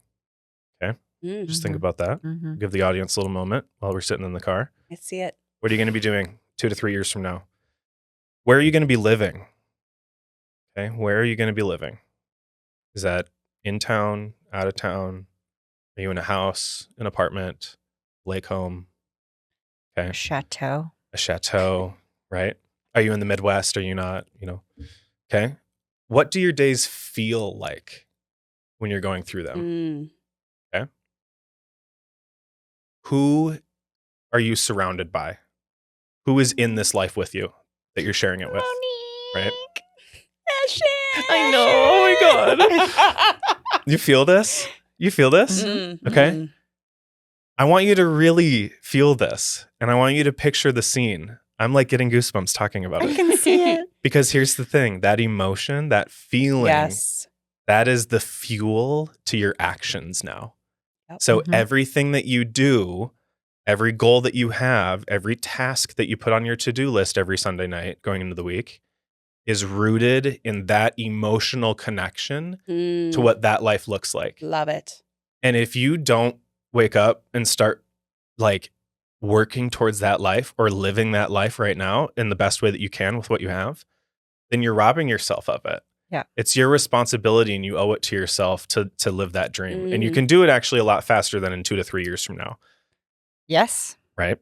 Just think about that. Mhm. Give the audience a little moment while we're sitting in the car. I see it. What are you going to be doing 2 to 3 years from now? Where are you going to be living? Okay. Where are you going to be living? Is that in town, out of town? Are you in a house, an apartment, lake home? Okay. Chateau. A chateau, right? Are you in the Midwest? Are you not? You know? Okay. What do your days feel like when you're going through them? Mm. Who are you surrounded by? Who is in this life with you that you're sharing it with? Right? I know. Oh my God. You feel this? You feel this? Okay. I want you to really feel this. And I want you to picture the scene. I'm like getting goosebumps talking about I it. can see it. Because here's the thing, that emotion, that feeling, Yes. that is the fuel to your actions now. Yep. So Mhm. everything that you do, every goal that you have, every task that you put on your to-do list every Sunday night going into the week is rooted in that emotional connection to what that life looks like. Love it. And if you don't wake up and start like working towards that life or living that life right now in the best way that you can with what you have, then you're robbing yourself of it. Yeah. It's your responsibility and you owe it to yourself to live that dream. And you can do it actually a lot faster than in 2 to 3 years from now. Yes. Right.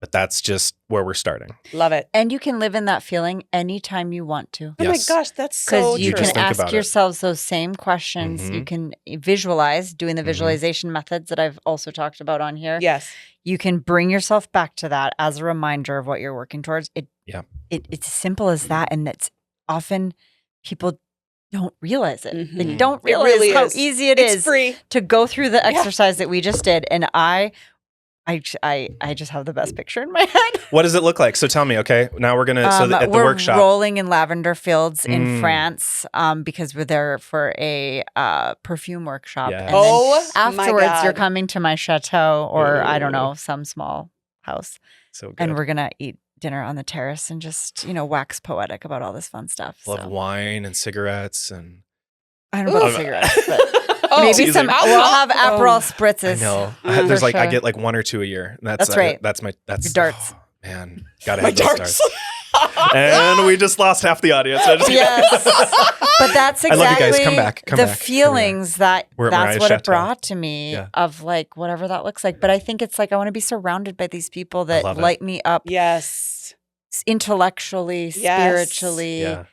But that's just where we're starting. Love it. And you can live in that feeling anytime you want to. Oh Yes. my gosh, that's so Because true. you just can think ask about it. yourselves those same questions. You Mhm. can visualize doing the Mhm. visualization methods that I've also talked about on here. Yes. You can bring yourself back to that as a reminder of what you're working towards. It's as simple as that. And that's often people don't realize it. They Mhm. don't It realize really how is. easy it It's is free. to go through the Yeah. exercise that we just did. And I just have the best picture in my head. What does it look like? So tell me, okay? Now we're going to, at the we're workshop. rolling in lavender fields in Mm. France because we're there for a perfume workshop. Yes. And then Oh my afterwards, you're God. coming to my chateau or I don't Ooh. know, some small house. So good. And we're going to eat dinner on the terrace and just, wax poetic about all this fun stuff. Love So. wine and cigarettes and I don't know about Ooh. cigarettes, but Oh, maybe teasing. some. We'll have Aperol spritzes. I know. Mm. There's For like I sure. get like 1 or 2 a year. And That's right. That's Your darts. Oh, man, gotta My have those darts. darts. And we just lost half the audience. I just- Yes. But that's exactly I love you guys. Come back. Come the back. feelings that We're at that's Mariah's what it chateau. brought to me Yeah. of like whatever that looks like. But I think it's like I want to be surrounded by these people that love it. light me up Yes. intellectually, Yes. spiritually, Yeah.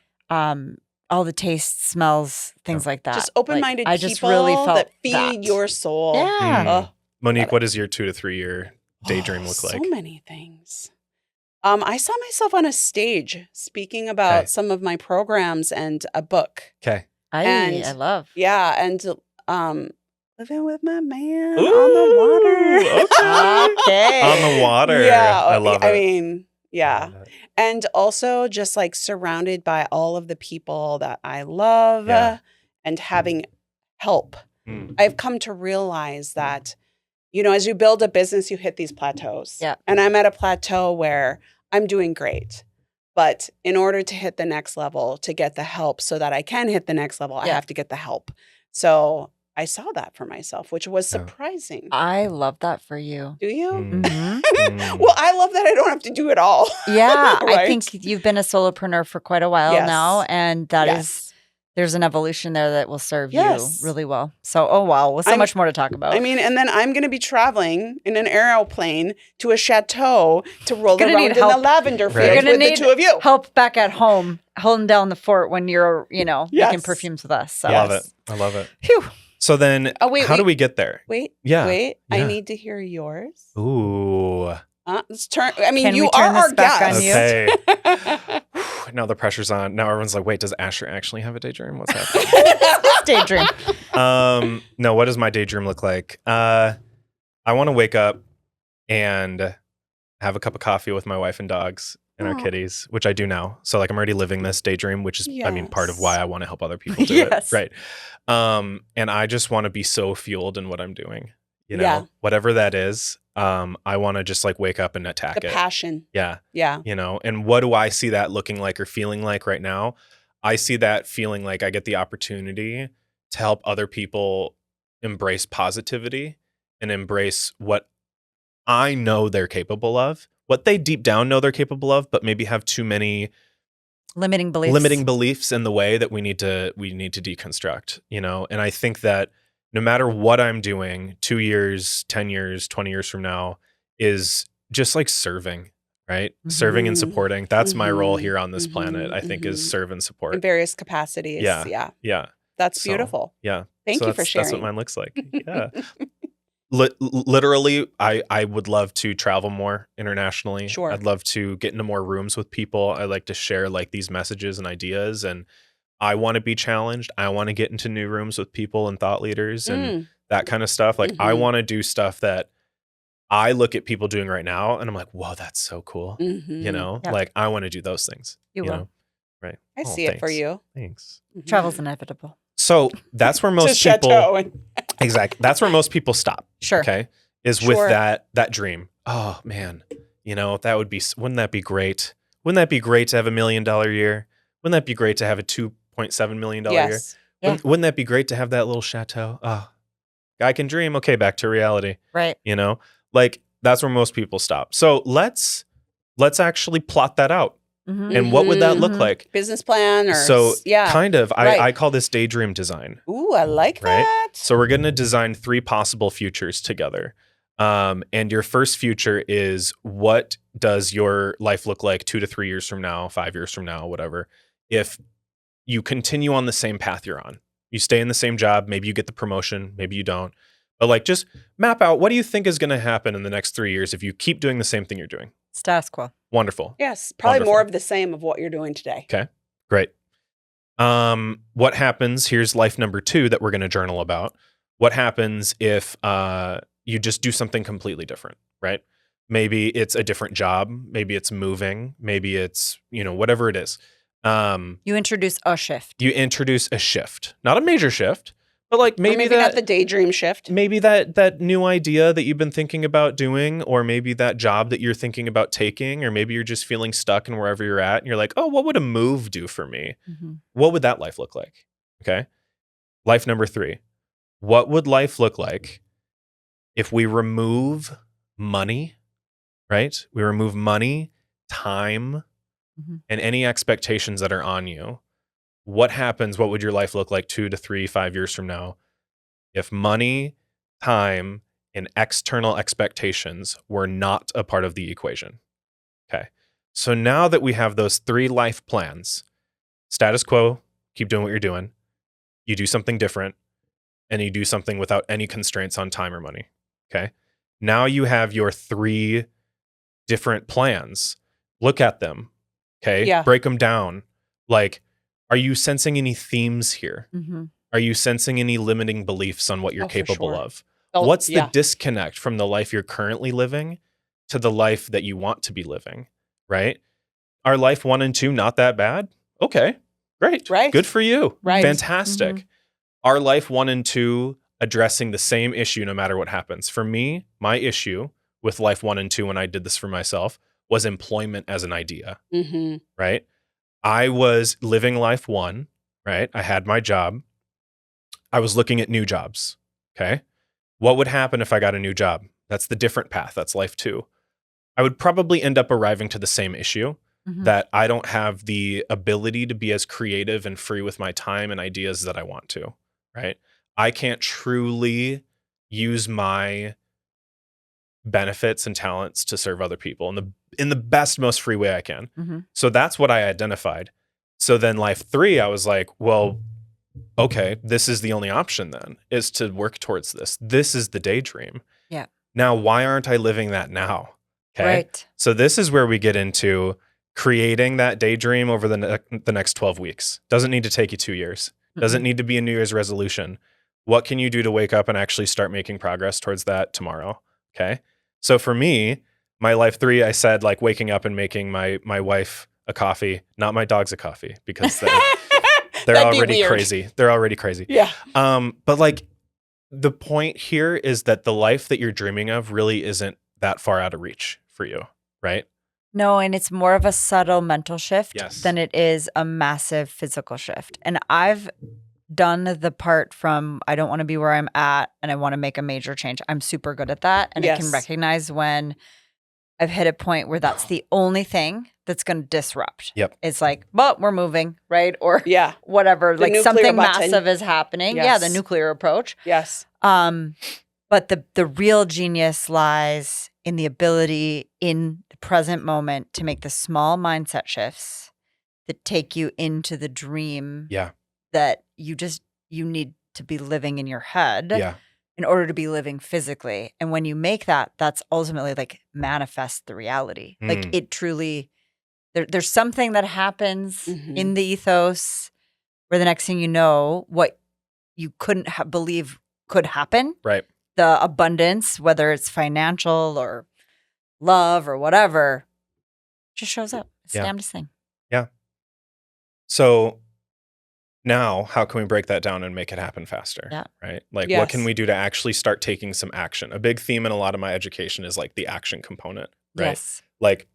all the tastes, smells, things like that. Just open-minded Like, I people just really felt that feed your soul. Yeah. Mm. Oh, Monique, what does your 2 to 3 year daydream look like? So many things. I saw myself on a stage speaking about Okay. some of my programs and a book. Okay. And- I love. Yeah, and living with my man Ooh, on the water. okay. Okay. On the water. Yeah, I love it. I mean, Yeah. And also just like surrounded by all of the people that I love and having help. I've come to realize that, you know, as you build a business, you hit these plateaus. Yeah. And I'm at a plateau where I'm doing great. But in order to hit the next level, to get the help so that I can hit the next level, I have to get the help. So I saw that for myself, which was surprising. I love that for you. Do you? Mm-hmm. Well, I love that I don't have to do it all. Yeah. Right? I think you've been a solopreneur for quite a while now. And that is, there's an evolution there that will serve you really well. So, well, so much more to talk about. I mean, and then I'm going to be traveling in an airplane to a chateau to roll around in the lavender field with the two of you. Help back at home, holding down the fort when you're, making perfumes with us. So. I love it. I love it. Phew. So then, how do we get there? Wait. I need to hear yours. Ooh. Let's turn. I mean, you are our guest. Okay. Now the pressure's on. Now everyone's like, wait, does Asher actually have a daydream? What's happening? Daydream. No, what does my daydream look like? I want to wake up and have a cup of coffee with my wife and dogs and our kitties, which I do now. So like I'm already living this daydream, which is, I mean, part of why I want to help other people do it. Right. And I just want to be so fueled in what I'm doing. You know, whatever that is, I want to just like wake up and attack it. The passion. Yeah. Yeah. You know, and what do I see that looking like or feeling like right now? I see that feeling like I get the opportunity to help other people embrace positivity and embrace what I know they're capable of, what they deep down know they're capable of, but maybe have too many limiting beliefs in the way that we need to deconstruct, you know? And I think that no matter what I'm doing, 2 years, 10 years, 20 years from now is just like serving, right? Mm-hmm. Serving and supporting. That's my role here on this planet, I think, is serve and support. In various capacities. Yeah. That's beautiful. Yeah. Thank you for sharing. That's what mine looks like. Yeah. Literally, I would love to travel more internationally. Sure. I'd love to get into more rooms with people. I like to share like these messages and ideas, and I want to be challenged. I want to get into new rooms with people and thought leaders and that kind of stuff. Like I want to do stuff that I look at people doing right now and I'm like, whoa, that's so cool. You know, like I want to do those things. You know? Right. I see it for you. Thanks. Travel's inevitable. So that's where most people exactly. That's where most people stop. Sure. Okay. Is with that dream. Oh man, you know, wouldn't that be great? Wouldn't that be great to have $1 million year? Wouldn't that be great to have a $2.7 million year? Yeah. Wouldn't that be great to have that little chateau? Oh, I can dream. Okay, back to reality. Right. You know, like that's where most people stop. So let's actually plot that out. And what would that look like? Business plan or kind of. I call this daydream design. Ooh, I like that. So we're going to design 3 possible futures together. And your first future is, what does your life look like 2 to 3 years from now, 5 years from now, whatever, if you continue on the same path you're on? You stay in the same job, maybe you get the promotion, maybe you don't. But like just map out, what do you think is going to happen in the next 3 years if you keep doing the same thing you're doing? Status quo. Wonderful. Yes, probably more of the same of what you're doing today. Okay, great. What happens, here's life number 2 that we're going to journal about. What happens if you just do something completely different, right? Maybe it's a different job. Maybe it's moving. Maybe it's, whatever it is. You introduce a shift. Not a major shift, but like maybe not the daydream shift. Maybe that new idea that you've been thinking about doing, or maybe that job that you're thinking about taking, or maybe you're just feeling stuck in wherever you're at and you're like, oh, what would a move do for me? What would that life look like? Okay. Life number 3. What would life look like if we remove money, right? We remove money, time, and any expectations that are on you. What happens? What would your life look like 2 to 3, 5 years from now if money, time, and external expectations were not a part of the equation? Okay. So now that we have those 3 life plans, status quo, keep doing what you're doing, you do something different, and you do something without any constraints on time or money. Okay. Now you have your 3 different plans. Look at them. Okay. Yeah. Break them down. Like, are you sensing any themes here? Are you sensing any limiting beliefs on what you're capable of? What's the disconnect from the life you're currently living to the life that you want to be living? right? Are life 1 and 2 not that bad? Okay, great. Right. Good for you. Right. Fantastic. Mhm. Are life 1 and 2 addressing the same issue no matter what happens? For me, my issue with life 1 and 2 when I did this for myself was employment as an idea, Mm-hmm. right? I was living life 1, right? I had my job. I was looking at new jobs. Okay. What would happen if I got a new job? That's the different path. That's life 2. I would probably end up arriving to the same issue Mhm. that I don't have the ability to be as creative and free with my time and ideas that I want to, right? I can't truly use my benefits and talents to serve other people in the best, most free way I can. Mhm. So that's what I identified. So then life 3, I was like, well, okay, this is the only option then, is to work towards this. This is the daydream. Yeah. Now, why aren't I living that now? Okay. Right. So this is where we get into creating that daydream over the next 12 weeks. Doesn't need to take you 2 years. Doesn't need to be a New Year's resolution. What can you do to wake up and actually start making progress towards that tomorrow? Okay. So for me, my life 3, I said like waking up and making my wife a coffee, not my dogs a coffee, because they're That'd be already weird. crazy. They're already crazy. Yeah. But like the point here is that the life that you're dreaming of really isn't that far out of reach for you, right? No, and it's more of a subtle mental shift Yes. than it is a massive physical shift. And I've done the part from I don't want to be where I'm at and I want to make a major change. I'm super good at that. And I can Yes. recognize when I've hit a point where that's the only thing that's going to disrupt. Yep. It's like, well, we're moving, right? Or Yeah. whatever. The Like nuclear something button. massive is happening. Yeah, Yes. the nuclear approach. Yes. But the real genius lies in the ability in the present moment to make the small mindset shifts that take you into the dream Yeah. that you need to be living in your head Yeah. in order to be living physically. And when you make that, that's ultimately like manifest the reality. Like Mm. it truly, there's something that happens Mhm. in the ethos where the next thing you know, what you couldn't believe could happen, Right. the abundance, whether it's financial or love or whatever, just shows up. It's the Yeah. damnedest thing. So now how can we break that down and make it happen faster? Yeah. Right. Like Yes. what can we do to actually start taking some action? A big theme in a lot of my education is like the action component, right? Yes. Like,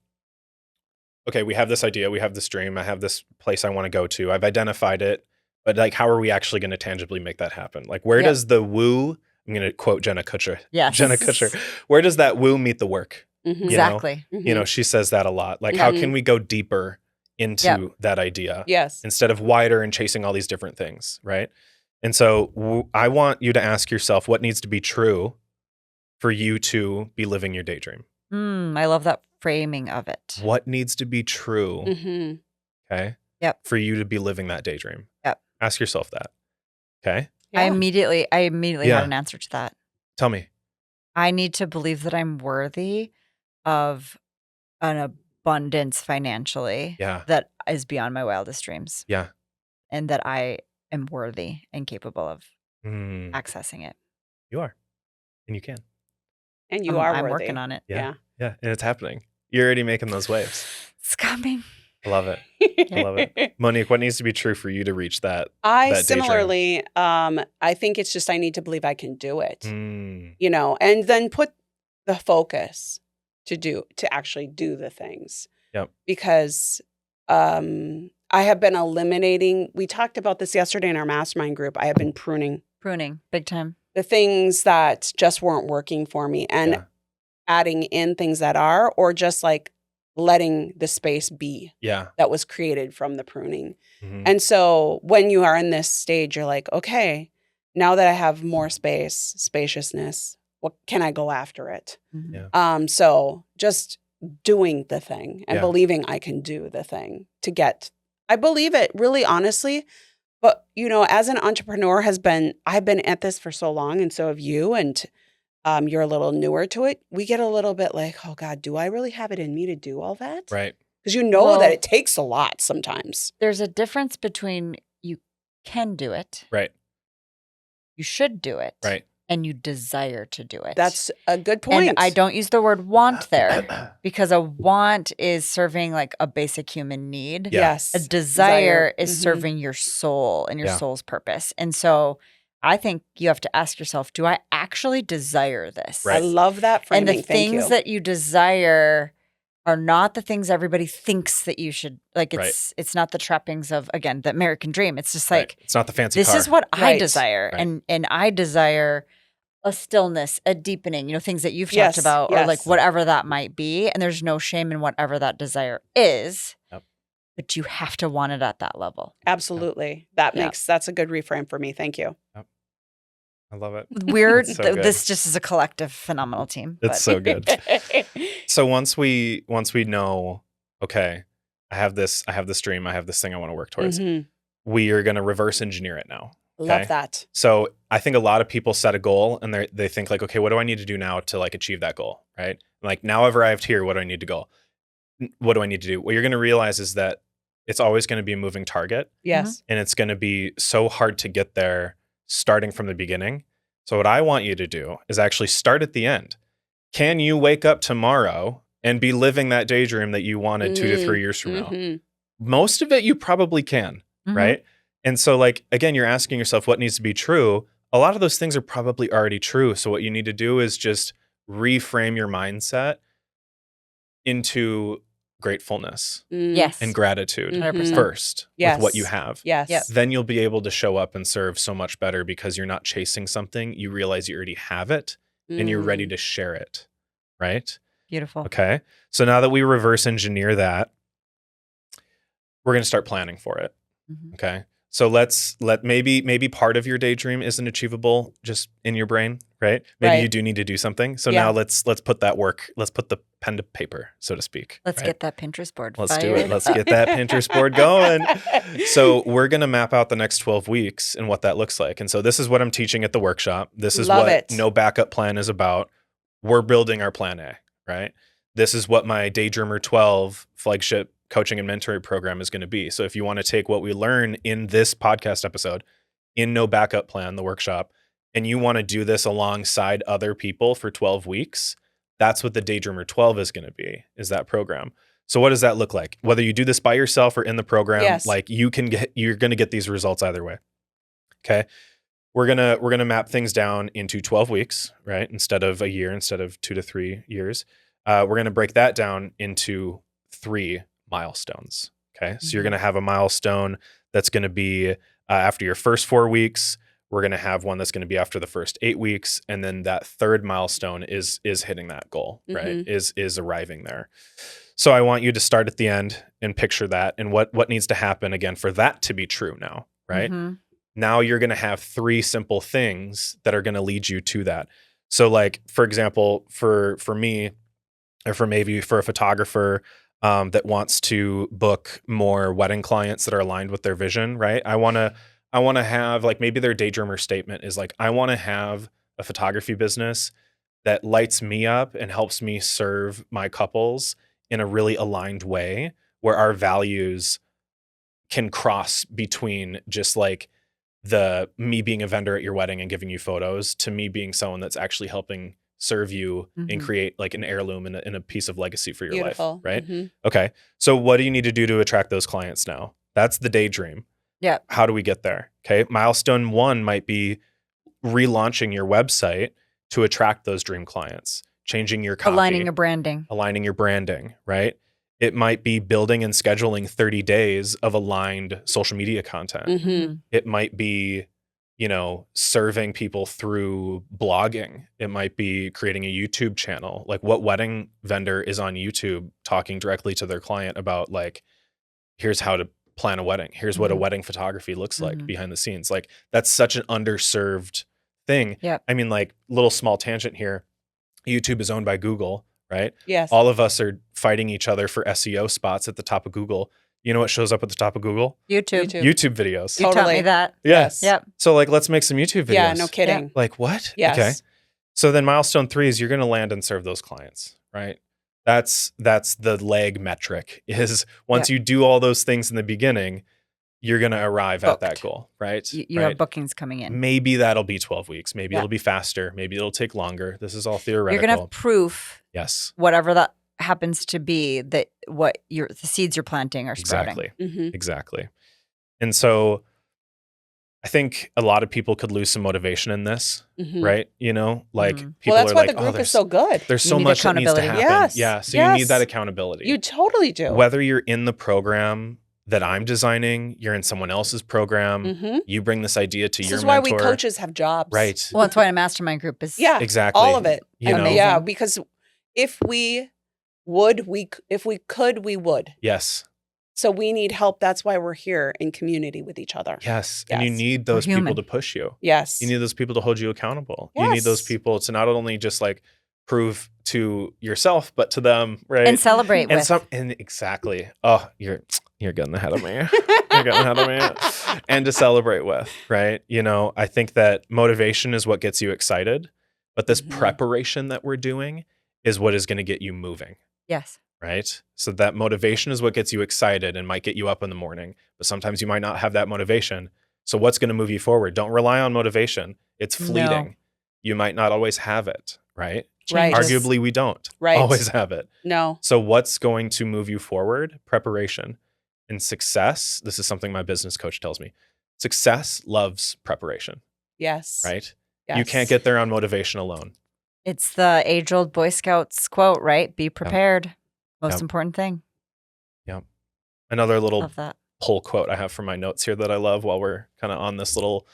okay, we have this idea, we have this dream, I have this place I want to go to. I've identified it, but like, how are we actually going to tangibly make that happen? Like, where Yeah. does the woo, I'm going to quote Jenna Kutcher. Yes. Jenna Kutcher. Where does that woo meet the work? Mhm. know? Exactly. You know, she says that a lot. Like, how can we go deeper into that idea Yes. instead of wider and chasing all these different things, right? And so I want you to ask yourself what needs to be true for you to be living your daydream. I love that framing of it. What needs to be true, Mhm. okay? Yep. For you to be living that daydream. Yep. Ask yourself that. Okay? I Yeah. immediately Yeah. had an answer to that. Tell me. I need to believe that I'm worthy of an abundance financially Yeah. that is beyond my wildest dreams. Yeah. And that I am worthy and capable of Mm, accessing it. you are. And you can. And you are I'm worthy. working on it. Yeah. Yeah. And it's happening. You're already making those waves. It's coming. I love it. I love it. Monique, what needs to be true for you to reach that? I that daydream? similarly, I think it's just I need to believe I can do it, Mm, you know, and then put the focus to actually do the things. Yep. Because I have been eliminating, we talked about this yesterday in our mastermind group. I have been pruning Big time. the things that just weren't working for me and Yeah. adding in things that are, or just like letting the space be Yeah. that was created from the pruning. Mhm. And so when you are in this stage, you're like, okay, now that I have more spaciousness, what can I go after it? Mhm. Yeah. So just doing the thing and Yeah. believing I can do the thing to get, I believe it really honestly. But, you know, as an entrepreneur I've been at this for so long, and so have you, and you're a little newer to it. We get a little bit like, oh God, do I really have it in me to do all that? Right. Because you know Well- that it takes a lot sometimes. There's a difference between you can do it, Right. you should do it, Right. and you desire to do it. That's a good point. And I don't use the word want there because a want is serving like a basic human need. Yeah. Yes. A desire is Mhm. serving your soul and your Yeah. soul's purpose. And so I think you have to ask yourself, do I actually desire this? Right. I love that framing. And the Thank things you. that you desire are not the things everybody thinks that you should like. It's not the trappings of, again, the American dream. It's just like, It's not the fancy this car. is what I Right. desire. Right. And I desire a stillness, a deepening, things that you've Yes, talked about, or like yes. whatever that might be. And there's no shame in whatever that desire is, Yep. but you have to want it at that level. Absolutely. Yeah. That's a good reframe for me. Thank you. I love it. Weird. It's so good. This just is a collective phenomenal team. It's so good. So once we know, okay, I have this dream, I have this thing I want to work towards. Mhm. We are going to reverse engineer it now. Love Okay. that. So I think a lot of people set a goal and they think like, okay, what do I need to do now to like achieve that goal? Right. Like now I've arrived here. What do I need to go? What do I need to do? What you're going to realize is that it's always going to be a moving target Yes. and it's going to be so hard to get there starting from the beginning. So what I want you to do is actually start at the end. Can you wake up tomorrow and be living that daydream that you wanted 2 to 3 years from now? Mhm. Most of it you probably can, Mhm. right? And so like, again, you're asking yourself what needs to be true. A lot of those things are probably already true. So what you need to do is just reframe your mindset into gratefulness Yes. and gratitude 100%. first Yes. with what you have. Yes. Yep. Then you'll be able to show up and serve so much better because you're not chasing something. You realize you already have it and you're ready to share it, right? Beautiful. Okay. So now that we reverse engineer that, we're going to start planning for it. Mhm. Okay. So let maybe part of your daydream isn't achievable just in your brain, right? Maybe Right. you do need to do something. So Yeah. now let's put that work, let's put the pen to paper, so to speak. Let's right? get that Pinterest board Let's fired do it. Let's up. get that Pinterest board going. So we're going to map out the next 12 weeks and what that looks like. And so this is what I'm teaching at the workshop. This is Love what it. No Backup Plan is about. We're building our plan A, right? This is what my Daydreamer 12 flagship coaching and mentoring program is going to be. So if you want to take what we learn in this podcast episode in No Backup Plan, the workshop, and you want to do this alongside other people for 12 weeks, that's what the Daydreamer 12 is going to be, is that program. So what does that look like? Whether you do this by yourself or in the program, Yes. like you're going to get these results either way. Okay. We're going to map things down into 12 weeks, right? Instead of a year, instead of 2 to 3 years. We're going to break that down into 3 milestones. Okay. So you're going to have a milestone that's going to be after your first 4 weeks. We're going to have one that's going to be after the first 8 weeks. And then that third milestone is hitting that goal, right? Is arriving there. So I want you to start at the end and picture that and what needs to happen again for that to be true now, right? Mhm. Now you're going to have 3 simple things that are going to lead you to that. So like, for example, for me, or for maybe for a photographer that wants to book more wedding clients that are aligned with their vision, right? I want to have like maybe their Daydreamer statement is like, I want to have a photography business that lights me up and helps me serve my couples in a really aligned way where our values can cross between just like the me being a vendor at your wedding and giving you photos to me being someone that's actually helping serve you and Mhm. create like an heirloom and a piece of legacy for your Beautiful. life, right? Mhm. Okay. So what do you need to do to attract those clients now? That's the daydream. Yeah. How do we get there? Okay. Milestone 1 might be relaunching your website to attract those dream clients, changing your copy, Aligning your branding. right? It might be building and scheduling 30 days of aligned social media content. Mhm. It might be, serving people through blogging. It might be creating a YouTube channel. Like what wedding vendor is on YouTube talking directly to their client about like, here's how to plan a wedding. Here's what a Mhm. wedding photography looks like Mhm. behind the scenes. Like that's such an underserved thing. Yep. I mean, like little small tangent here. YouTube is owned by Google, right? Yes. All of us are fighting each other for SEO spots at the top of Google. You know what shows up at the top of Google? YouTube. YouTube videos. You taught Totally. me that. Yes. Yep. So like, let's make some YouTube videos. Yeah, no kidding. Like what? Yes. Okay. So then milestone 3 is you're going to land and serve those clients, right? That's the leg metric is once you do all those things in the beginning, you're going to arrive at that Booked. goal, right? You have bookings coming in. Maybe that'll be 12 weeks. Maybe it'll be faster. Maybe it'll take longer. This is all theoretical. You're going to have proof. Yes. Whatever that happens to be, that what the seeds you're planting are sprouting. Exactly. Exactly. And so I think a lot of people could lose some motivation in this, right? You know, like people that's are why like, the group is so good. There's so much that needs to happen. Yes. Yeah. So you need that accountability. You totally do. Whether you're in the program that I'm designing, you're in someone else's program, you bring this idea to your mentor. This is why we coaches have jobs. Right. Well, that's why a mastermind group is exactly all of it. You know? Yeah, because if we could, we would. Yes. So we need help. That's why we're here in community with each other. Yes. And you need those people to push you. Yes. You need those people to hold you accountable. Yes. You need those people to not only just like prove to yourself, but to them, right? And celebrate with. And exactly. Oh, you're getting ahead of me. You're getting ahead of me. And to celebrate with, right? You know, I think that motivation is what gets you excited, but this preparation that we're doing is what is going to get you moving. Yes. Right? So that motivation is what gets you excited and might get you up in the morning, but sometimes you might not have that motivation. So what's going to move you forward? Don't rely on motivation. It's fleeting. No. You might not always have it, right? Right. Arguably, we don't always have it. No. So what's going to move you forward? Preparation. And success, this is something my business coach tells me. Success loves preparation. Yes. Right? Yes. You can't get there on motivation alone. It's the age-old Boy Scouts quote, right? Be prepared. Most important thing. Yep. Another little Love that. pull quote I have from my notes here that I love while we're kind of on this little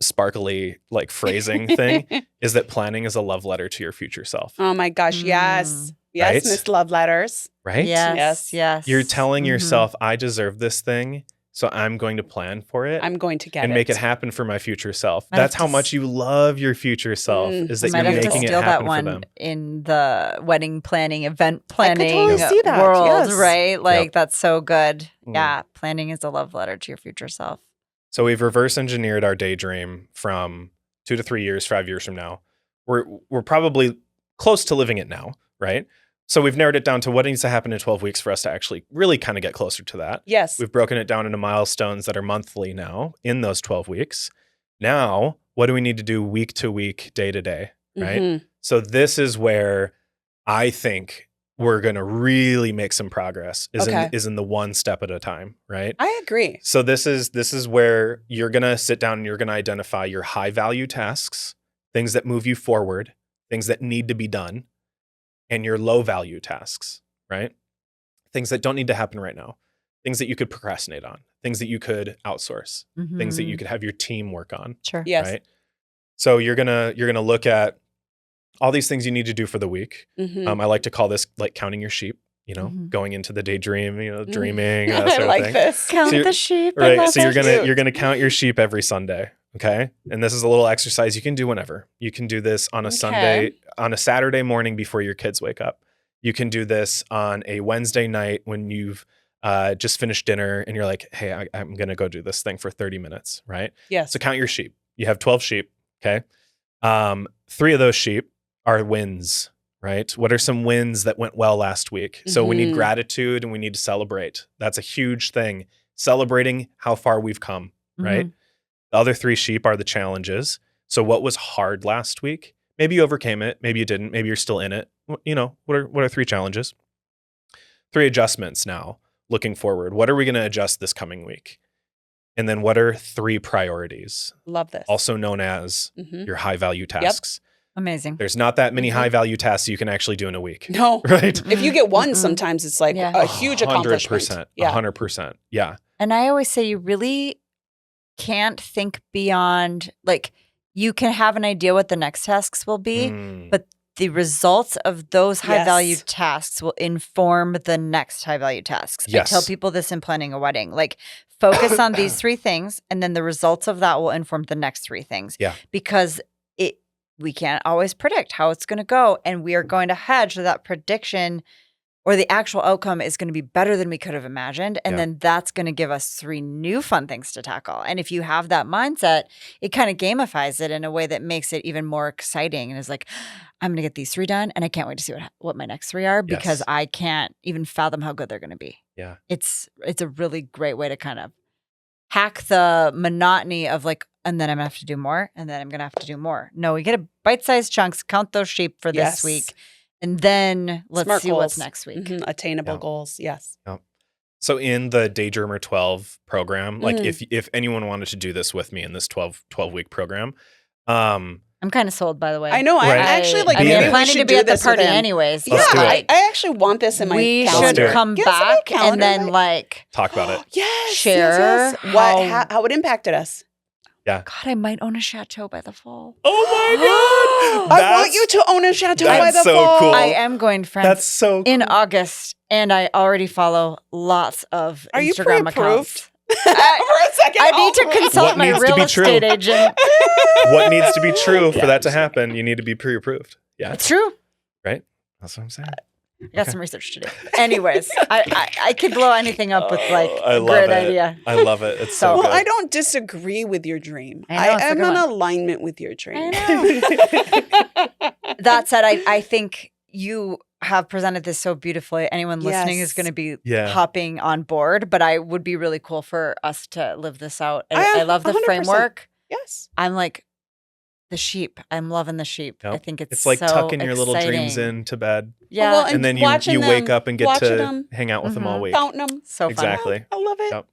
sparkly like phrasing thing is that planning is a love letter to your future self. Oh my gosh. Yes. Yes, Right? Miss Love Letters. Right? Yes. You're telling yourself, I deserve this thing, so I'm going to plan for it. I'm going to get and it. make it happen for my future self. Might That's have how to much you love your future self, is that Might you're have to making it steal happen that for them. one in the wedding planning, event planning totally see that, world, yes. right? Like that's so good. Mm. Yeah, planning is a love letter to your future self. So we've reverse engineered our daydream from 2 to 3 years, 5 years from now. We're probably close to living it now, right? So we've narrowed it down to what needs to happen in 12 weeks for us to actually really kind of get closer to that. Yes. We've broken it down into milestones that are monthly now in those 12 weeks. Now, what do we need to do week to week, day to day, right? So this is where I think we're going to really make some progress is in the one step at a time, right? I agree. So this is where you're going to sit down and you're going to identify your high value tasks, things that move you forward, things that need to be done, and your low value tasks, right? Things that don't need to happen right now, things that you could procrastinate on, things that you could outsource, things that you could have your team work on. Sure. Yes. Right. So you're gonna look at all these things you need to do for the week. I like to call this like counting your sheep, going into the daydream, dreaming, that sort I like of thing. this. Count the sheep. I Right. love So it. you're gonna count your sheep every Sunday. Okay. And this is a little exercise you can do whenever. You can do this on a Sunday, on a Saturday morning before your kids wake up. You can do this on a Wednesday night when you've just finished dinner and you're like, hey, I'm going to go do this thing for 30 minutes. Right. Yes. So count your sheep. You have 12 sheep. Okay. 3 of those sheep are wins. Right. What are some wins that went well last week? So we need gratitude and we need to celebrate. That's a huge thing. Celebrating how far we've come. Right. The other 3 sheep are the challenges. So what was hard last week? Maybe you overcame it. Maybe you didn't. Maybe you're still in it. What are 3 challenges? 3 adjustments now, looking forward. What are we going to adjust this coming week? And then what are 3 priorities? Love this. Also known as your high value tasks. Amazing. There's not that many high value tasks you can actually do in a week. No. Right? If you get one, sometimes it's like a huge accomplishment. 100%. Yeah. 100%. Yeah. And I always say you really can't think beyond, like, you can have an idea what the next tasks will be, but the results of those high value tasks will inform the next high value tasks. Yes. I tell people this in planning a wedding, like focus on these 3 things and then the results of that will inform the next 3 things. Yeah. Because we can't always predict how it's going to go, and we are going to hedge that prediction or the actual outcome is going to be better than we could have imagined. And then that's going to give us 3 new fun things to tackle. And if you have that mindset, it kind of gamifies it in a way that makes it even more exciting. And is like, I'm going to get these 3 done. And I can't wait to see what my next 3 are because I can't even fathom how good they're going to be. Yeah. It's a really great way to kind of hack the monotony of like, and then I'm gonna have to do more, and then I'm gonna have to do more. No, we get a bite-sized chunks, count those sheep for this week, and then let's Smart see goals. what's next week. Attainable goals. Yes. Yep. So in the Daydreamer 12 program, like if anyone wanted to do this with me in this 12-week program, I'm kind of sold, by the way. I know. Right. I actually like. I'm Maybe we planning should to be do at the this party with him. anyways. Let's do it. I actually want this in my We calendar. should come Get us on my back and calendar, then Mike. like talk about it. yes, share how it impacted us. Yeah. God, I might own a chateau by the fall. Oh my God. I want you to own a chateau by that's the so fall. cool. I am going, friends. That's so cool. in August, and I already follow lots of Are you Instagram pre-approved? accounts. For a second, I need to consult What my needs to real be true? estate agent. What needs to be true for Yeah, that to happen? You need to be pre-approved. Yeah. It's true. Right? That's what I'm saying. I got some research to do. Anyways, I could blow anything up with like I a love great it. idea. I love it. It's so So- good. Well, I don't disagree with your dream. I know, it's a am good in one. alignment with your dream. That said, I think you have presented this so beautifully. Anyone listening is Yes. going to be Yeah. hopping on board, but I would be really cool for us to live this out. I I love the 100%. framework. Yes. I'm like the sheep. I'm loving the sheep. Yep. I think it's like so tucking your little dreams exciting. into bed. Yeah, Well, And then you watching wake them, up and get watching to them, hang out with them all Mhm. week. fountain them. so fun. Exactly. I love it. Yep.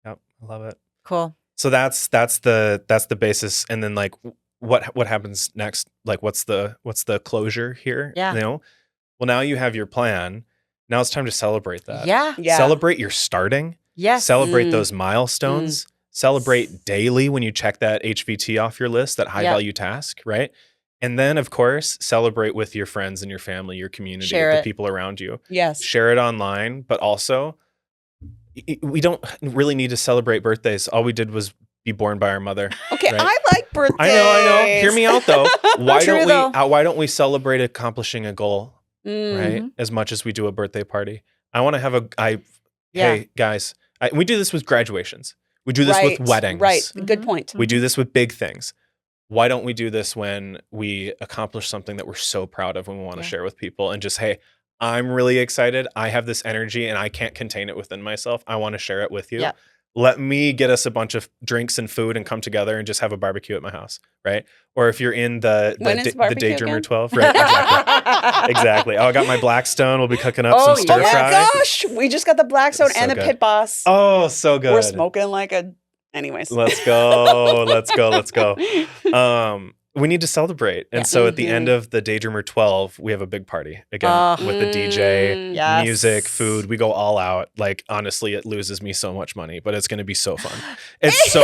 Yep. I love it. Cool. So that's the basis, and then like what happens next? Like what's the closure here? Yeah. You know? Well, now you have your plan. Now it's time to celebrate that. Yeah. Yeah. Celebrate your starting. Yes. Celebrate Mm. those milestones. Celebrate daily when you check that HVT off your list, that high Yeah. value task, right? And then, of course, celebrate with your friends and your family, your community, Share the it. people around you. Yes. Share it online, but also we don't really need to celebrate birthdays. All we did was be born by our mother. Okay, Right. I like birthdays. I know. Hear me out though. Why True, don't though. we? Why don't we celebrate accomplishing a goal, Mm. right? As much as we do a birthday party. I want to have Yeah. Hey guys, we do this with graduations. We do this with weddings. Right. Good Mhm. point. We do this with big things. Why don't we do this when we accomplish something that we're so proud of and we want to Yeah. share with people, and just, hey, I'm really excited. I have this energy and I can't contain it within myself. I want to share it with you. Yeah. Let me get us a bunch of drinks and food and come together and just have a barbecue at my house, right? Or if you're in the When is barbecue Daydreamer again? 12, right? Exactly. Exactly. Oh, I got my Blackstone. We'll be cooking up Oh, some stir Oh my fry. gosh, we just got the Blackstone So and the good. Pit Boss. Oh, so good. We're smoking like a. Anyways. Let's go. Let's go. Let's go. We need to celebrate. And Yeah. so at the Mhm. end of the Daydreamer 12, we have a big party again with the DJ, Mm. Yes. music, food. We go all out. Like, honestly, it loses me so much money, but it's going to be so fun. It's so,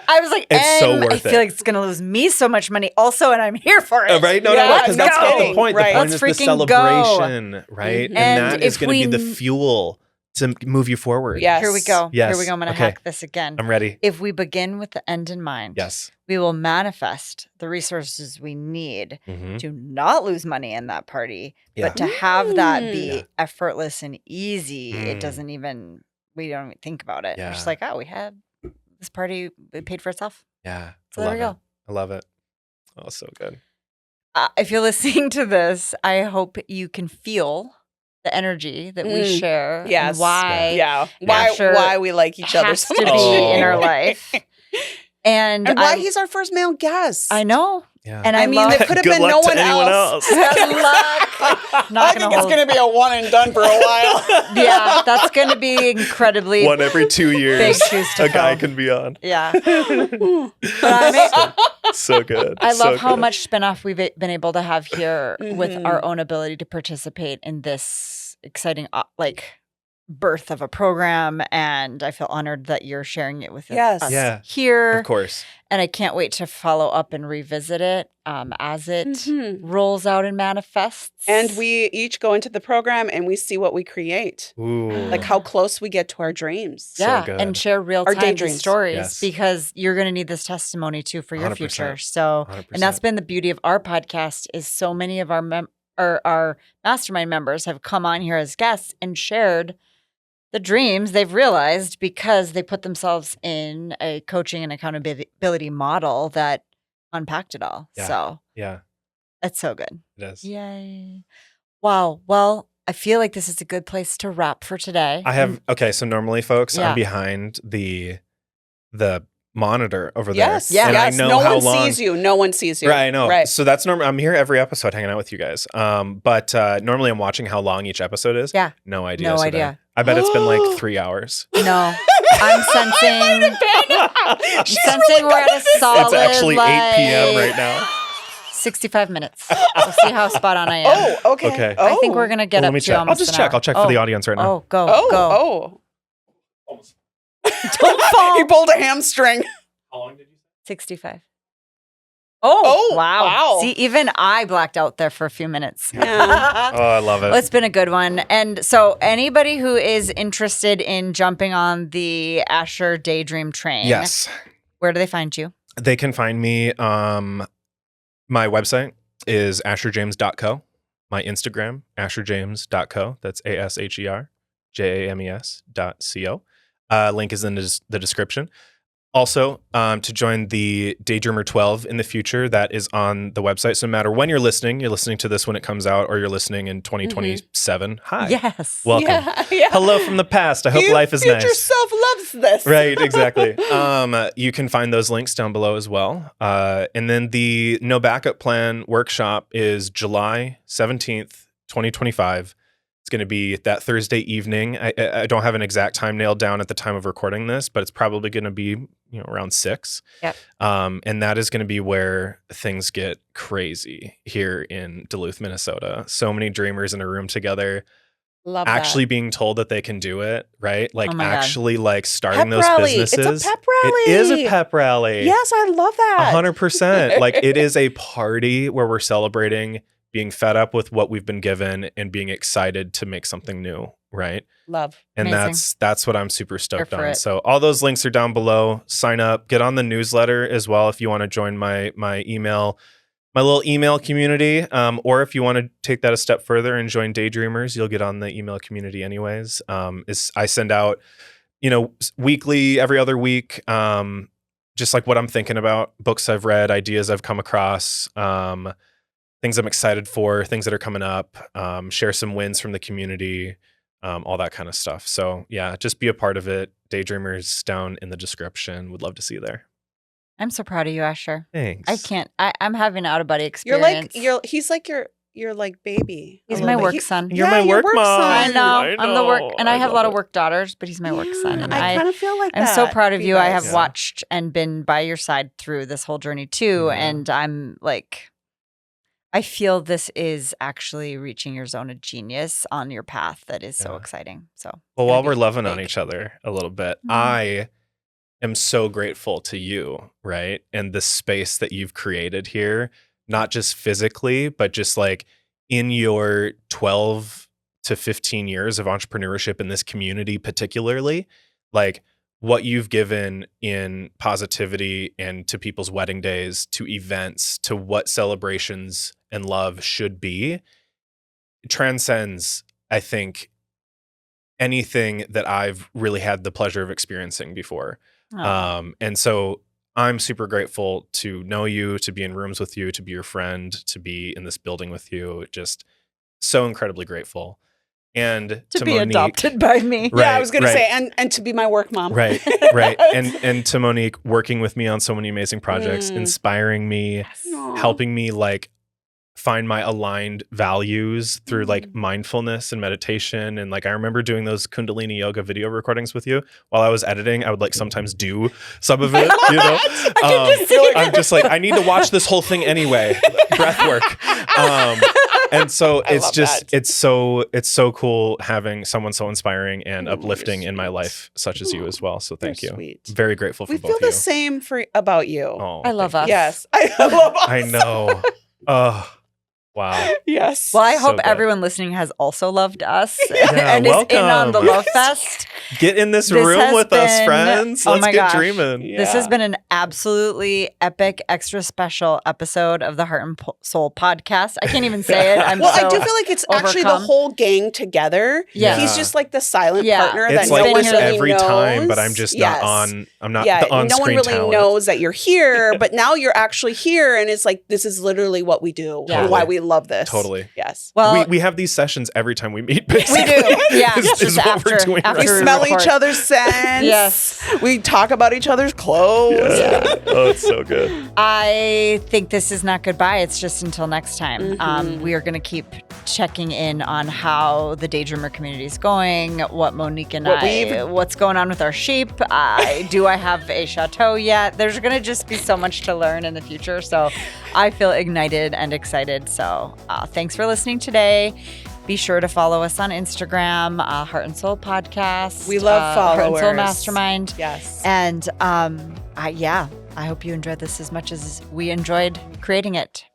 I was like, it's so and worth I feel it. like it's going to lose me so much money also, and I'm here for it. right? No, Yeah, because no that's not the kidding. point. Right. The point Let's is the freaking go. celebration, right? Mhm. And And that is if going to be the we- fuel to move you forward. Yes. Here we go. Yes. Here we go. I'm going to Okay. hack this again. I'm ready. If we begin with the end in mind, Yes. we will manifest the resources we need Mhm. to not lose money in that party, Yeah. but to have that Mm. be Yeah. effortless and easy. Mm. It doesn't even, we don't even think about it. We're just Yeah. like, oh, we had this party, it paid for itself. Yeah. So I there we love go. it. I love it. Oh, so good. If you're listening to this, I hope you can feel the energy that we Mm. share. Yes. And why Yeah. Asher Why we like each other has so to much. be in Oh. our life. And And why he's our first male guest. I know. Yeah. And I I mean, love it could have Good been luck no to one anyone else. else. Good luck. Not I gonna think it's hold- going to be a one and done for a while. Yeah, that's going to be incredibly One every 2 years, big shoes to a guy fill. can be on. Yeah. But I'm So good. I love So how good. much spinoff we've been able to have here with Mhm. our own ability to participate in this exciting birth of a program, and I feel honored that you're sharing it with Yes. us Yeah. here. Of course. And I can't wait to follow up and revisit it as it Mhm. rolls out and manifests. And we each go into the program and we see what we create, Ooh. like how close we get to our dreams. So yeah, good. and share real Our time daydreams. stories Yes. because you're going to need this testimony too for your 100%. future. So, 100%. and that's been the beauty of our podcast is so many of our mastermind members have come on here as guests and shared the dreams they've realized because they put themselves in a coaching and accountability model that unpacked it all. Yeah. So Yeah, it's so good. it is. Yay. Wow. Well, I feel like this is a good place to wrap for today. I have so normally, folks, Yeah. I'm behind the monitor over Yes. there. Yeah. And Yes. I know No how one long sees you. No one sees you. Right, I know. Right. So that's normal. I'm here every episode hanging out with you guys. But normally I'm watching how long each episode is. Yeah. No idea. No today. idea. I bet it's been like 3 hours. No, I'm sensing we're at a solid. It's actually 8 p.m. right now. 65 minutes. We'll see how spot on I am. Oh, okay. Okay. I think we're gonna get Well, up let me to check. I'll almost just an check. hour. I'll check for the audience right now. Oh, go, Oh, go. oh. Don't fall. He pulled a hamstring. How long did you say? 65. Oh, Oh, wow. wow. See, even I blacked out there for a few minutes. Yeah. Oh, I love it. It's been a good one. And so anybody who is interested in jumping on the Asher Daydream train, Yes. where do they find you? They can find me. My website is asherjames.co. My Instagram, asherjames.co. That's ASHERJAMES.co. Link is in the description. Also, to join the Daydreamer 12 in the future, that is on the website. So no matter when you're listening to this when it comes out, or you're listening in 2027. Hi. Yes. Welcome. Yeah. Hello from the past. I hope life is Future nice. self loves this. Right, exactly. You can find those links down below as well. And then the No Backup Plan workshop is July 17th, 2025. It's going to be that Thursday evening. I don't have an exact time nailed down at the time of recording this, but it's probably going to be around 6. Yep. And that is going to be where things get crazy here in Duluth, Minnesota. So many dreamers in a room together. Love Actually being told that they can do it, right? Like Oh my God. actually like starting Pep those rally. businesses. It's a pep rally. It is a pep rally. Yes, I love that. 100%. Like it is a party where we're celebrating being fed up with what we've been given and being excited to make something new, right? Love. And Amazing. that's what I'm super stoked Here for on. it. So all those links are down below. Sign up, get on the newsletter as well if you want to join my email, my little email community. Or if you want to take that a step further and join Daydreamers, you'll get on the email community anyways. I send out, weekly, every other week, just like what I'm thinking about, books I've read, ideas I've come across, things I'm excited for, things that are coming up, share some wins from the community, all that kind of stuff. So yeah, just be a part of it. Daydreamers down in the description. Would love to see you there. I'm so proud of you, Asher. Thanks. I can't. I'm having an out-of-body You're experience. he's like your like baby. He's a my little work bit. son. You're my work mom. I know. I I'm the work, and I have a lot love of work daughters, but he's my work son. And I kind of feel like I'm that. so proud of you. I have guys. watched and been by your side through this whole journey too. Yeah. And I'm like, I feel this is actually reaching your zone of genius on your path. That is so Yeah. exciting. So, Well, gonna while be we're loving on big. each other a little bit, Mhm. I am so grateful to you, right? And the space that you've created here, not just physically, but just like in your 12 to 15 years of entrepreneurship in this community, particularly, like what you've given in positivity and to people's wedding days, to events, to what celebrations and love should be, transcends, I think, anything that I've really had the pleasure of experiencing before. Oh. And so I'm super grateful to know you, to be in rooms with you, to be your friend, to be in this building with you. Just so incredibly grateful. And to be Monique, adopted by me. Right, Yeah, I was gonna right. say, and to be my work mom. Right, right. And to Monique, working with me on so many amazing projects, inspiring me, Aw. helping me like find my aligned values through like mindfulness and meditation. And like I remember doing those Kundalini yoga video recordings with you while I was editing. I would like sometimes do some of it, you know. I'm just like, I need to watch this whole thing anyway. Breath work. And so I it's love just that. it's so cool having someone so inspiring and uplifting in my life, such as you as well. So thank you. You're sweet. Very grateful for We both feel of you. the same about you. Oh, I love thank us. Yes, I love us. you. I know. Oh, wow. Yes. Well, I So hope good. everyone listening has also loved us Yeah, and is in on the welcome. Love Fest. Get in this This room has with us, been- friends. oh Let's my get gosh. dreaming. This has Yeah. been an absolutely epic, extra special episode of the Heart and Soul podcast. I can't even say it. I'm Well, so I do feel like it's actually the overcome. whole gang together. Yeah. He's just like the silent Yeah. partner It's that like no one this really every knows. time, but I'm just Yes. not on. I'm not Yeah, the on-screen no one really talent. knows that you're here, but now you're actually here, and it's like this is literally what we do, Yeah. and why we love this. Totally. Yes. Well, we have these sessions every time we meet, we basically. do. Yeah. is Just what we're doing after We right smell record. each other's scents. Yes. We talk about each other's clothes. Yeah. Oh, it's so good. I think this is not goodbye. It's just until next time. Mhm. We are going to keep checking in on how the Daydreamer community is going, what Monique and what's going on with our sheep. Do I have a chateau yet? There's going to just be so much to learn in the future. So I feel ignited and excited. So thanks for listening today. Be sure to follow us on Instagram, Heart and Soul Podcast. We love followers. Heart and Soul Mastermind. Yes. And I hope you enjoyed this as much as we enjoyed creating it.